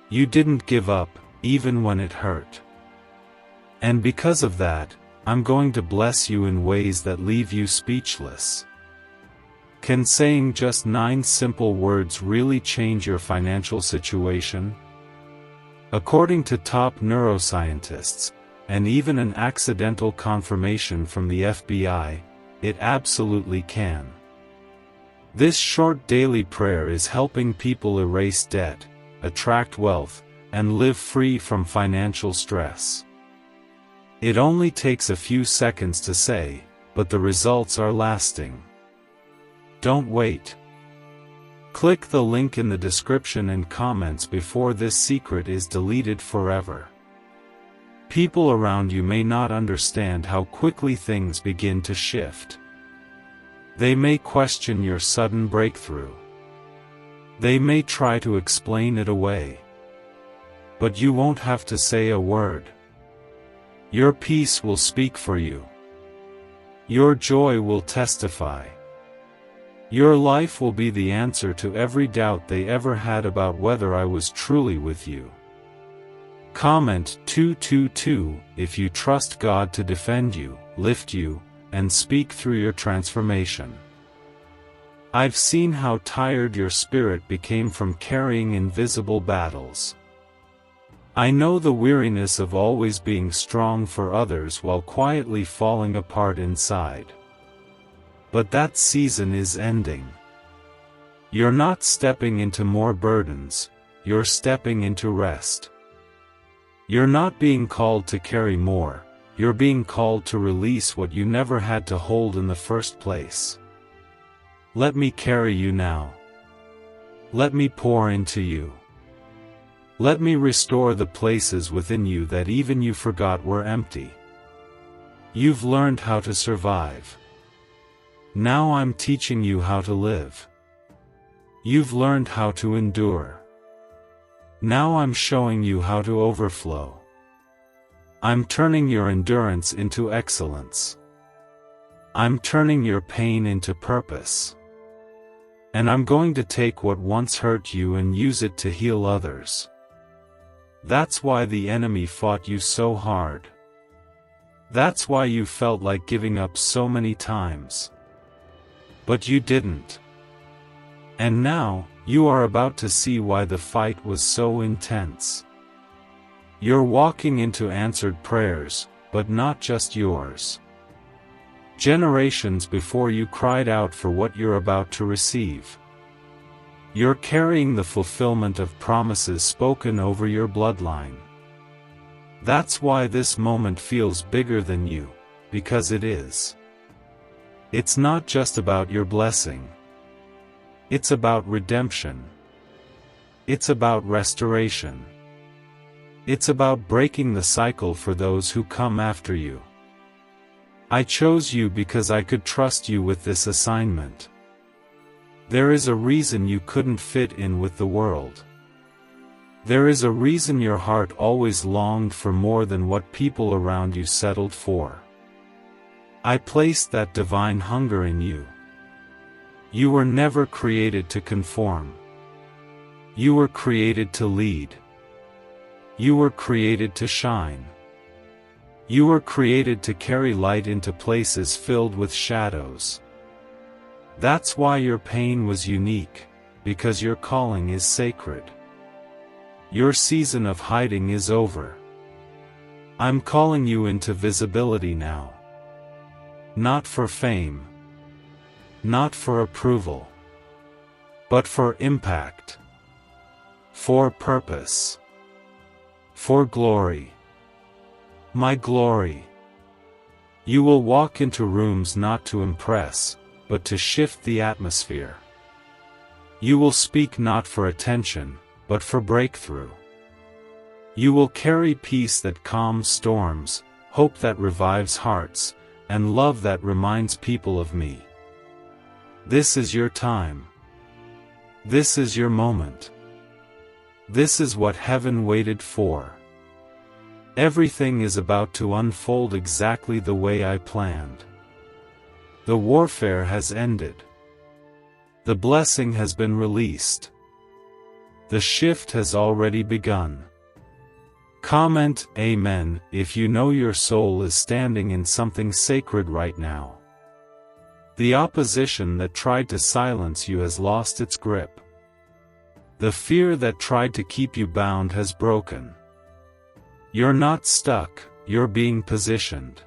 You didn't give up, even when it hurt. And because of that, I'm going to bless you in ways that leave you speechless. Can saying just 9 simple words really change your financial situation? According to top neuroscientists, and even an accidental confirmation from the FBI, it absolutely can. This short daily prayer is helping people erase debt, attract wealth, and live free from financial stress. It only takes a few seconds to say, but the results are lasting. Don't wait. Click the link in the description and comments before this secret is deleted forever. People around you may not understand how quickly things begin to shift. They may question your sudden breakthrough. They may try to explain it away. But you won't have to say a word. Your peace will speak for you. Your joy will testify. Your life will be the answer to every doubt they ever had about whether I was truly with you. Comment 222 if you trust God to defend you, lift you, and speak through your transformation. I've seen how tired your spirit became from carrying invisible battles. I know the weariness of always being strong for others while quietly falling apart inside. But that season is ending. You're not stepping into more burdens, you're stepping into rest. You're not being called to carry more, you're being called to release what you never had to hold in the first place. Let me carry you now. Let me pour into you. Let me restore the places within you that even you forgot were empty. You've learned how to survive. Now I'm teaching you how to live. You've learned how to endure. Now I'm showing you how to overflow. I'm turning your endurance into excellence. I'm turning your pain into purpose. And I'm going to take what once hurt you and use it to heal others. That's why the enemy fought you so hard. That's why you felt like giving up so many times. But you didn't. And now, you are about to see why the fight was so intense. You're walking into answered prayers, but not just yours. generations before you cried out for what you're about to receive. You're carrying the fulfillment of promises spoken over your bloodline. That's why this moment feels bigger than you, because it is. It's not just about your blessing. It's about redemption. It's about restoration. It's about breaking the cycle for those who come after you. I chose you because I could trust you with this assignment. There is a reason you couldn't fit in with the world. There is a reason your heart always longed for more than what people around you settled for. I placed that divine hunger in you. You were never created to conform. You were created to lead. You were created to shine. You were created to carry light into places filled with shadows. That's why your pain was unique, because your calling is sacred. Your season of hiding is over. I'm calling you into visibility now. Not for fame. Not for approval. But for impact. For purpose. For glory. My glory. You will walk into rooms not to impress, but to shift the atmosphere. You will speak not for attention, but for breakthrough. You will carry peace that calms storms, hope that revives hearts, and love that reminds people of me. This is your time. This is your moment. This is what heaven waited for. Everything is about to unfold exactly the way I planned. The warfare has ended. The blessing has been released. The shift has already begun. Comment Amen if you know your soul is standing in something sacred right now. The opposition that tried to silence you has lost its grip. The fear that tried to keep you bound has broken. You're not stuck, you're being positioned.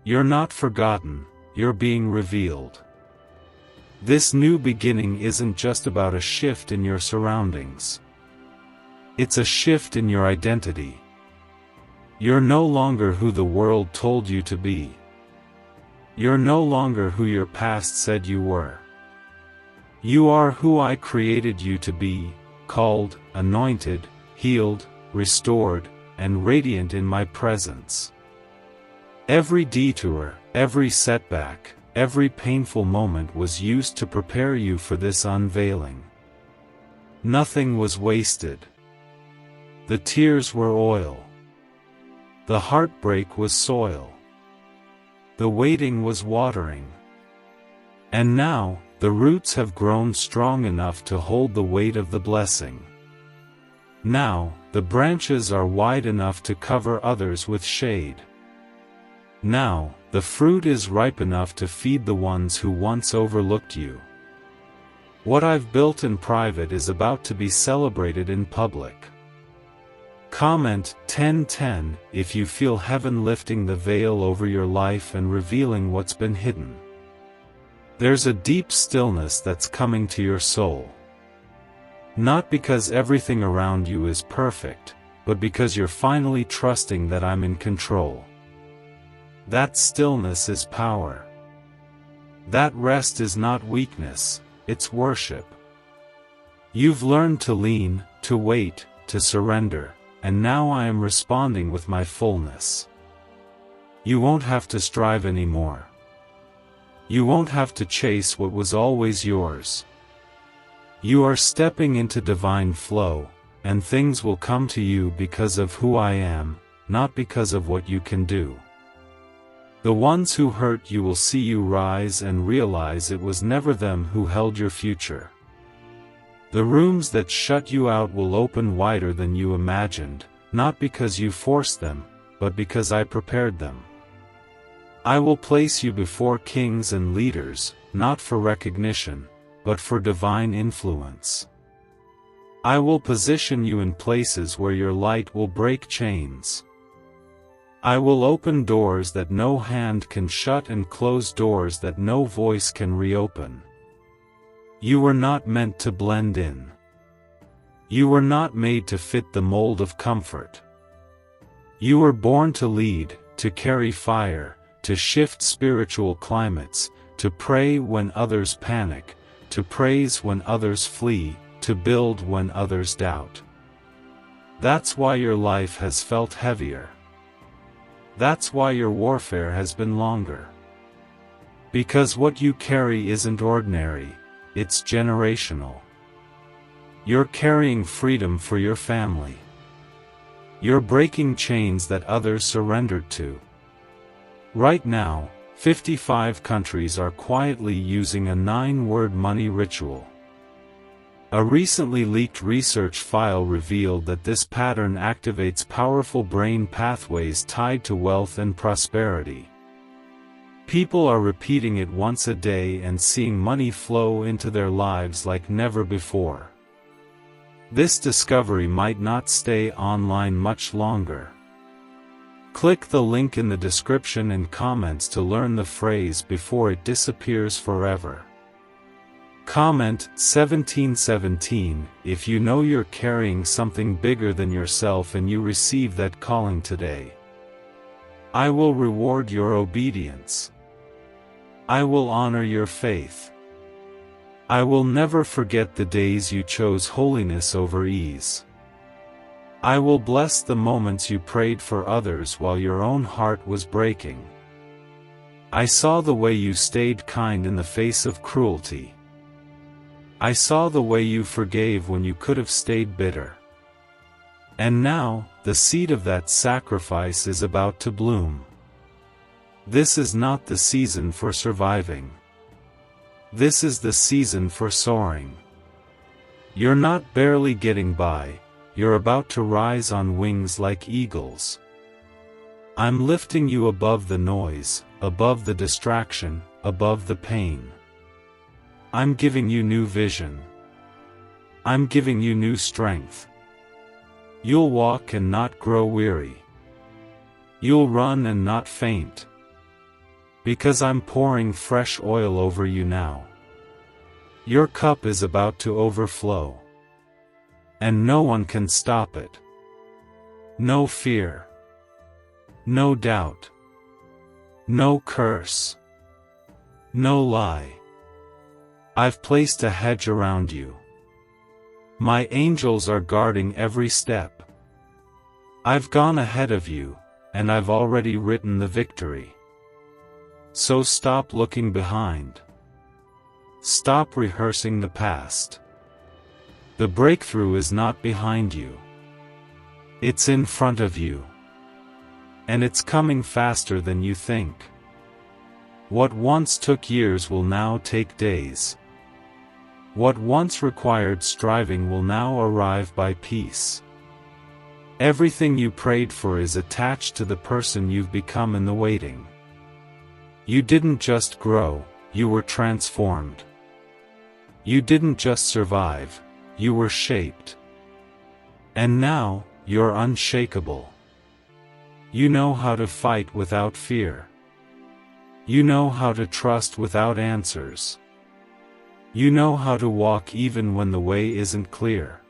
You're not forgotten, you're being revealed. This new beginning isn't just about a shift in your surroundings. It's a shift in your identity. You're no longer who the world told you to be. You're no longer who your past said you were. You are who I created you to be, called, anointed, healed, restored, and radiant in my presence. Every detour, every setback, every painful moment was used to prepare you for this unveiling. Nothing was wasted. The tears were oil. The heartbreak was soil. The waiting was watering. And now, the roots have grown strong enough to hold the weight of the blessing. Now, the branches are wide enough to cover others with shade. Now, the fruit is ripe enough to feed the ones who once overlooked you. What I've built in private is about to be celebrated in public. Comment 1010 if you feel heaven lifting the veil over your life and revealing what's been hidden. There's a deep stillness that's coming to your soul. Not because everything around you is perfect, but because you're finally trusting that I'm in control. That stillness is power. That rest is not weakness, it's worship. You've learned to lean, to wait, to surrender, and now I am responding with my fullness. You won't have to strive anymore. You won't have to chase what was always yours. You are stepping into divine flow, and things will come to you because of who I am, not because of what you can do. The ones who hurt you will see you rise and realize it was never them who held your future. The rooms that shut you out will open wider than you imagined, not because you forced them, but because I prepared them. I will place you before kings and leaders, not for recognition, but for divine influence. I will position you in places where your light will break chains. I will open doors that no hand can shut and close doors that no voice can reopen. You were not meant to blend in. You were not made to fit the mold of comfort. You were born to lead, to carry fire, to shift spiritual climates, to pray when others panic, to praise when others flee, to build when others doubt. That's why your life has felt heavier. That's why your warfare has been longer. Because what you carry isn't ordinary, it's generational. You're carrying freedom for your family. You're breaking chains that others surrendered to. Right now, 55 countries are quietly using a 9-word money ritual. A recently leaked research file revealed that this pattern activates powerful brain pathways tied to wealth and prosperity. People are repeating it once a day and seeing money flow into their lives like never before. This discovery might not stay online much longer. Click the link in the description and comments to learn the phrase before it disappears forever. Comment 1717 if you know you're carrying something bigger than yourself and you receive that calling today. I will reward your obedience. I will honor your faith. I will never forget the days you chose holiness over ease. I will bless the moments you prayed for others while your own heart was breaking. I saw the way you stayed kind in the face of cruelty. I saw the way you forgave when you could have stayed bitter. And now, the seed of that sacrifice is about to bloom. This is not the season for surviving. This is the season for soaring. You're not barely getting by, you're about to rise on wings like eagles. I'm lifting you above the noise, above the distraction, above the pain. I'm giving you new vision. I'm giving you new strength. You'll walk and not grow weary. You'll run and not faint. Because I'm pouring fresh oil over you now. Your cup is about to overflow. And no one can stop it. No fear. No doubt. No curse. No lie. I've placed a hedge around you. My angels are guarding every step. I've gone ahead of you, and I've already written the victory. So stop looking behind. Stop rehearsing the past. The breakthrough is not behind you. It's in front of you. And it's coming faster than you think. What once took years will now take days. What once required striving will now arrive by peace. Everything you prayed for is attached to the person you've become in the waiting. You didn't just grow, you were transformed. You didn't just survive, you were shaped. And now, you're unshakable. You know how to fight without fear. You know how to trust without answers. You know how to walk even when the way isn't clear.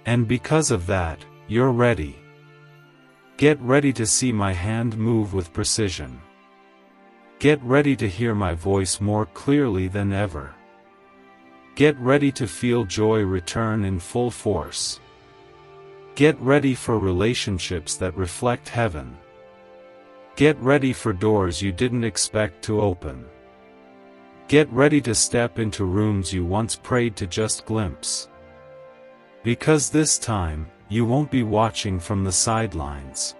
And because of that, you're ready. Get ready to see my hand move with precision. Get ready to hear my voice more clearly than ever. Get ready to feel joy return in full force. Get ready for relationships that reflect heaven. Get ready for doors you didn't expect to open. Get ready to step into rooms you once prayed to just glimpse. Because this time, you won't be watching from the sidelines.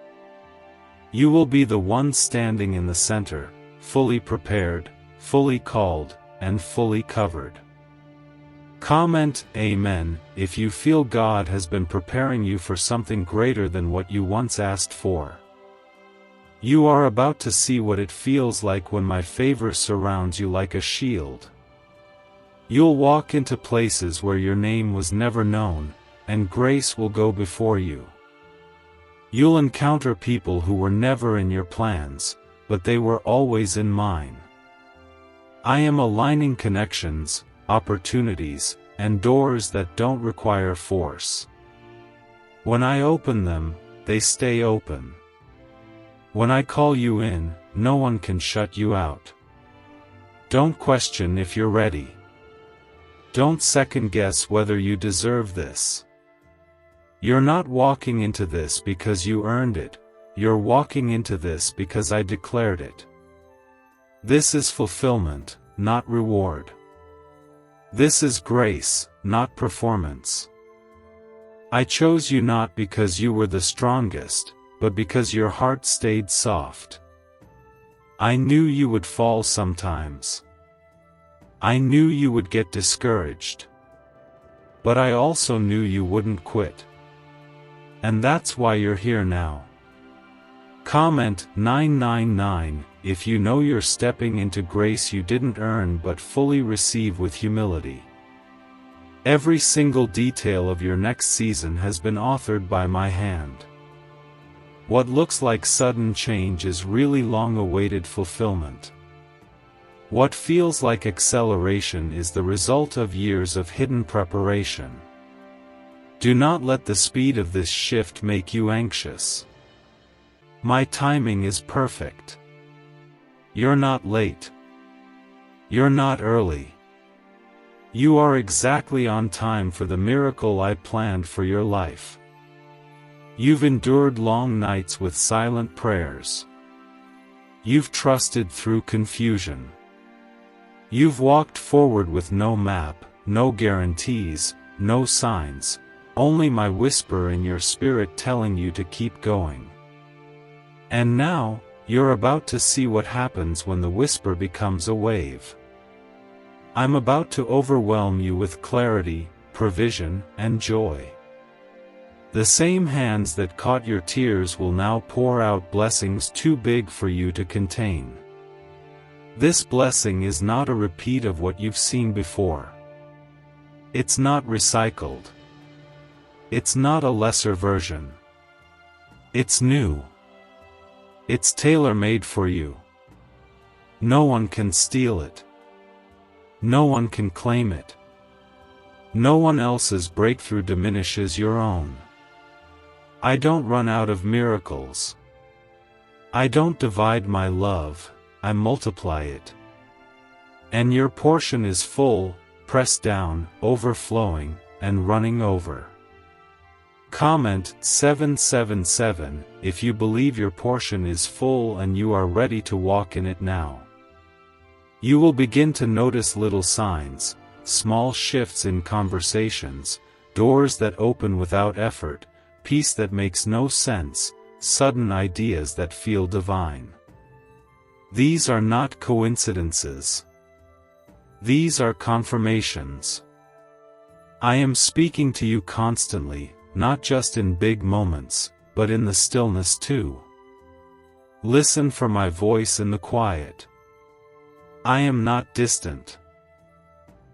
You will be the one standing in the center, fully prepared, fully called, and fully covered. Comment Amen if you feel God has been preparing you for something greater than what you once asked for. You are about to see what it feels like when my favor surrounds you like a shield. You'll walk into places where your name was never known, and grace will go before you. You'll encounter people who were never in your plans, but they were always in mine. I am aligning connections, opportunities, and doors that don't require force. When I open them, they stay open. When I call you in, no one can shut you out. Don't question if you're ready. Don't second-guess whether you deserve this. You're not walking into this because you earned it, you're walking into this because I declared it. This is fulfillment, not reward. This is grace, not performance. I chose you not because you were the strongest, but because your heart stayed soft. I knew you would fall sometimes. I knew you would get discouraged. But I also knew you wouldn't quit. And that's why you're here now. Comment 999 if you know you're stepping into grace you didn't earn but fully receive with humility. Every single detail of your next season has been authored by my hand. What looks like sudden change is really long-awaited fulfillment. What feels like acceleration is the result of years of hidden preparation. Do not let the speed of this shift make you anxious. My timing is perfect. You're not late. You're not early. You are exactly on time for the miracle I planned for your life. You've endured long nights with silent prayers. You've trusted through confusion. You've walked forward with no map, no guarantees, no signs, only my whisper in your spirit telling you to keep going. And now, you're about to see what happens when the whisper becomes a wave. I'm about to overwhelm you with clarity, provision, and joy. The same hands that caught your tears will now pour out blessings too big for you to contain. This blessing is not a repeat of what you've seen before. It's not recycled. It's not a lesser version. It's new. It's tailor-made for you. No one can steal it. No one can claim it. No one else's breakthrough diminishes your own. I don't run out of miracles. I don't divide my love, I multiply it. And your portion is full, pressed down, overflowing, and running over. Comment 777 if you believe your portion is full and you are ready to walk in it now. You will begin to notice little signs, small shifts in conversations, doors that open without effort, peace that makes no sense, sudden ideas that feel divine. These are not coincidences. These are confirmations. I am speaking to you constantly, not just in big moments, but in the stillness too. Listen for my voice in the quiet. I am not distant.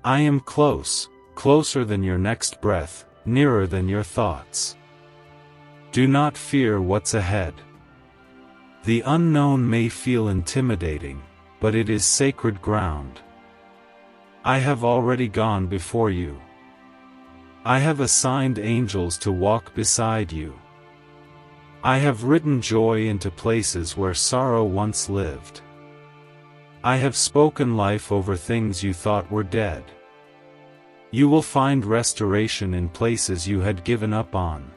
I am close, closer than your next breath, nearer than your thoughts. Do not fear what's ahead. The unknown may feel intimidating, but it is sacred ground. I have already gone before you. I have assigned angels to walk beside you. I have written joy into places where sorrow once lived. I have spoken life over things you thought were dead. You will find restoration in places you had given up on.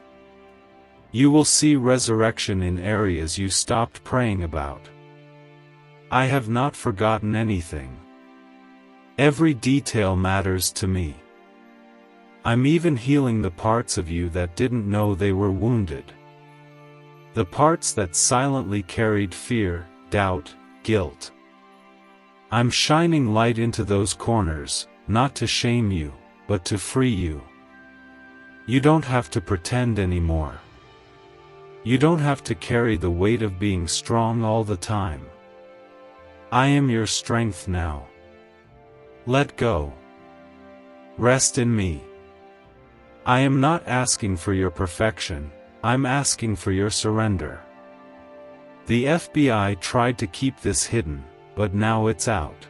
You will see resurrection in areas you stopped praying about. I have not forgotten anything. Every detail matters to me. I'm even healing the parts of you that didn't know they were wounded. The parts that silently carried fear, doubt, guilt. I'm shining light into those corners, not to shame you, but to free you. You don't have to pretend anymore. You don't have to carry the weight of being strong all the time. I am your strength now. Let go. Rest in me. I am not asking for your perfection, I'm asking for your surrender. The FBI tried to keep this hidden, but now it's out.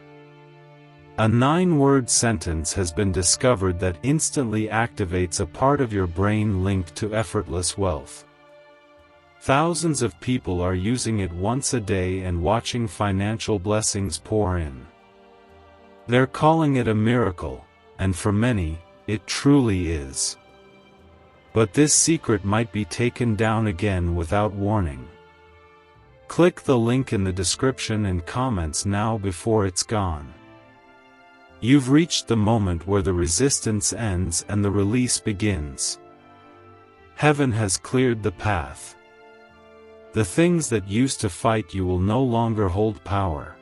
A 9-word sentence has been discovered that instantly activates a part of your brain linked to effortless wealth. Thousands of people are using it once a day and watching financial blessings pour in. They're calling it a miracle, and for many, it truly is. But this secret might be taken down again without warning. Click the link in the description and comments now before it's gone. You've reached the moment where the resistance ends and the release begins. Heaven has cleared the path. The things that used to fight you will no longer hold power.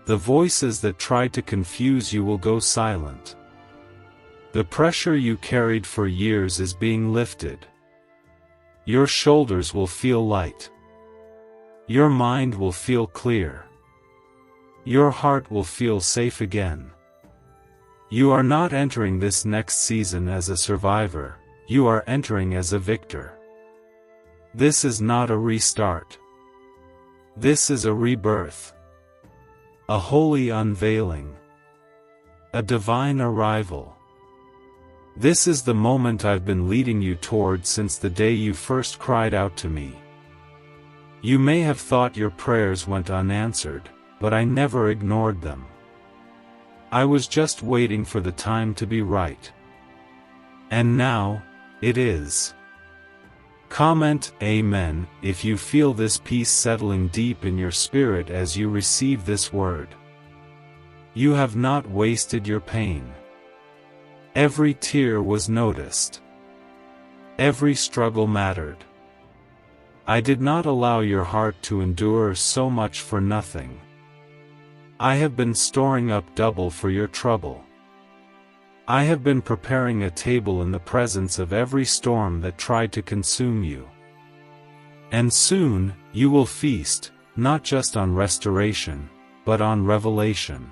The voices that tried to confuse you will go silent. The pressure you carried for years is being lifted. Your shoulders will feel light. Your mind will feel clear. Your heart will feel safe again. You are not entering this next season as a survivor, you are entering as a victor. This is not a restart. This is a rebirth. A holy unveiling. A divine arrival. This is the moment I've been leading you toward since the day you first cried out to me. You may have thought your prayers went unanswered, but I never ignored them. I was just waiting for the time to be right. And now, it is. Comment Amen if you feel this peace settling deep in your spirit as you receive this word. You have not wasted your pain. Every tear was noticed. Every struggle mattered. I did not allow your heart to endure so much for nothing. I have been storing up double for your trouble. I have been preparing a table in the presence of every storm that tried to consume you. And soon, you will feast, not just on restoration, but on revelation.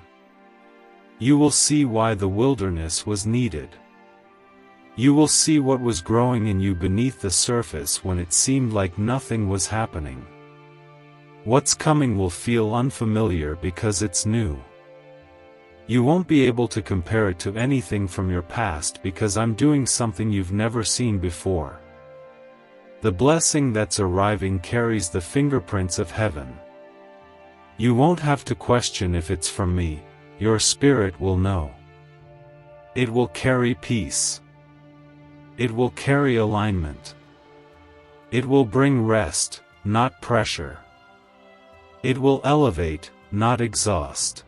You will see why the wilderness was needed. You will see what was growing in you beneath the surface when it seemed like nothing was happening. What's coming will feel unfamiliar because it's new. You won't be able to compare it to anything from your past because I'm doing something you've never seen before. The blessing that's arriving carries the fingerprints of heaven. You won't have to question if it's from me, your spirit will know. It will carry peace. It will carry alignment. It will bring rest, not pressure. It will elevate, not exhaust.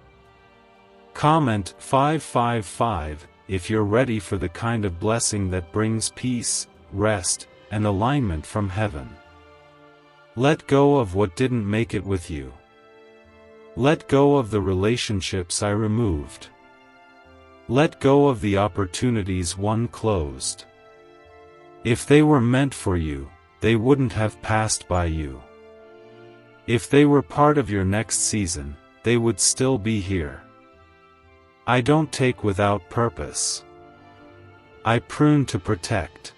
Comment 555 if you're ready for the kind of blessing that brings peace, rest, and alignment from heaven. Let go of what didn't make it with you. Let go of the relationships I removed. Let go of the opportunities one closed. If they were meant for you, they wouldn't have passed by you. If they were part of your next season, they would still be here. I don't take without purpose. I prune to protect.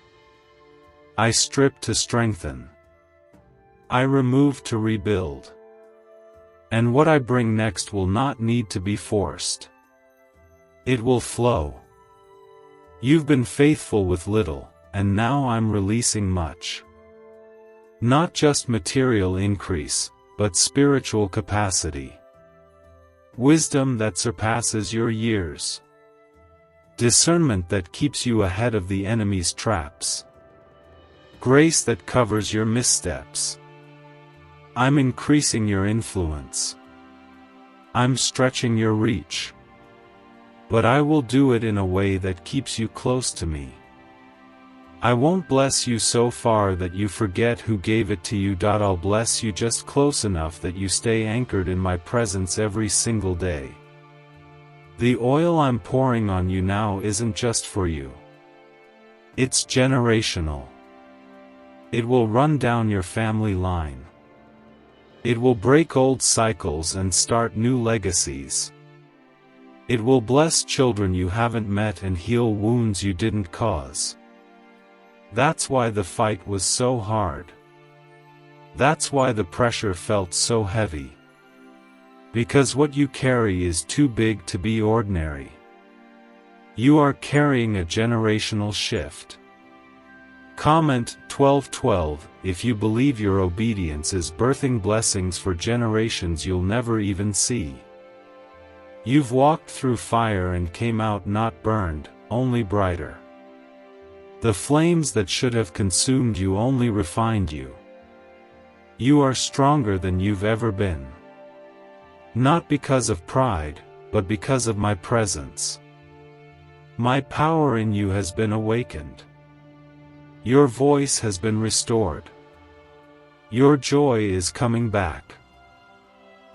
I strip to strengthen. I remove to rebuild. And what I bring next will not need to be forced. It will flow. You've been faithful with little, and now I'm releasing much. Not just material increase, but spiritual capacity. Wisdom that surpasses your years. Discernment that keeps you ahead of the enemy's traps. Grace that covers your missteps. I'm increasing your influence. I'm stretching your reach. But I will do it in a way that keeps you close to me. I won't bless you so far that you forget who gave it to you. I'll bless you just close enough that you stay anchored in my presence every single day. The oil I'm pouring on you now isn't just for you. It's generational. It will run down your family line. It will break old cycles and start new legacies. It will bless children you haven't met and heal wounds you didn't cause. That's why the fight was so hard. That's why the pressure felt so heavy. Because what you carry is too big to be ordinary. You are carrying a generational shift. Comment 12:12 if you believe your obedience is birthing blessings for generations you'll never even see. You've walked through fire and came out not burned, only brighter. The flames that should have consumed you only refined you. You are stronger than you've ever been. Not because of pride, but because of my presence. My power in you has been awakened. Your voice has been restored. Your joy is coming back.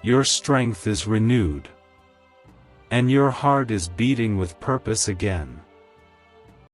Your strength is renewed. And your heart is beating with purpose again.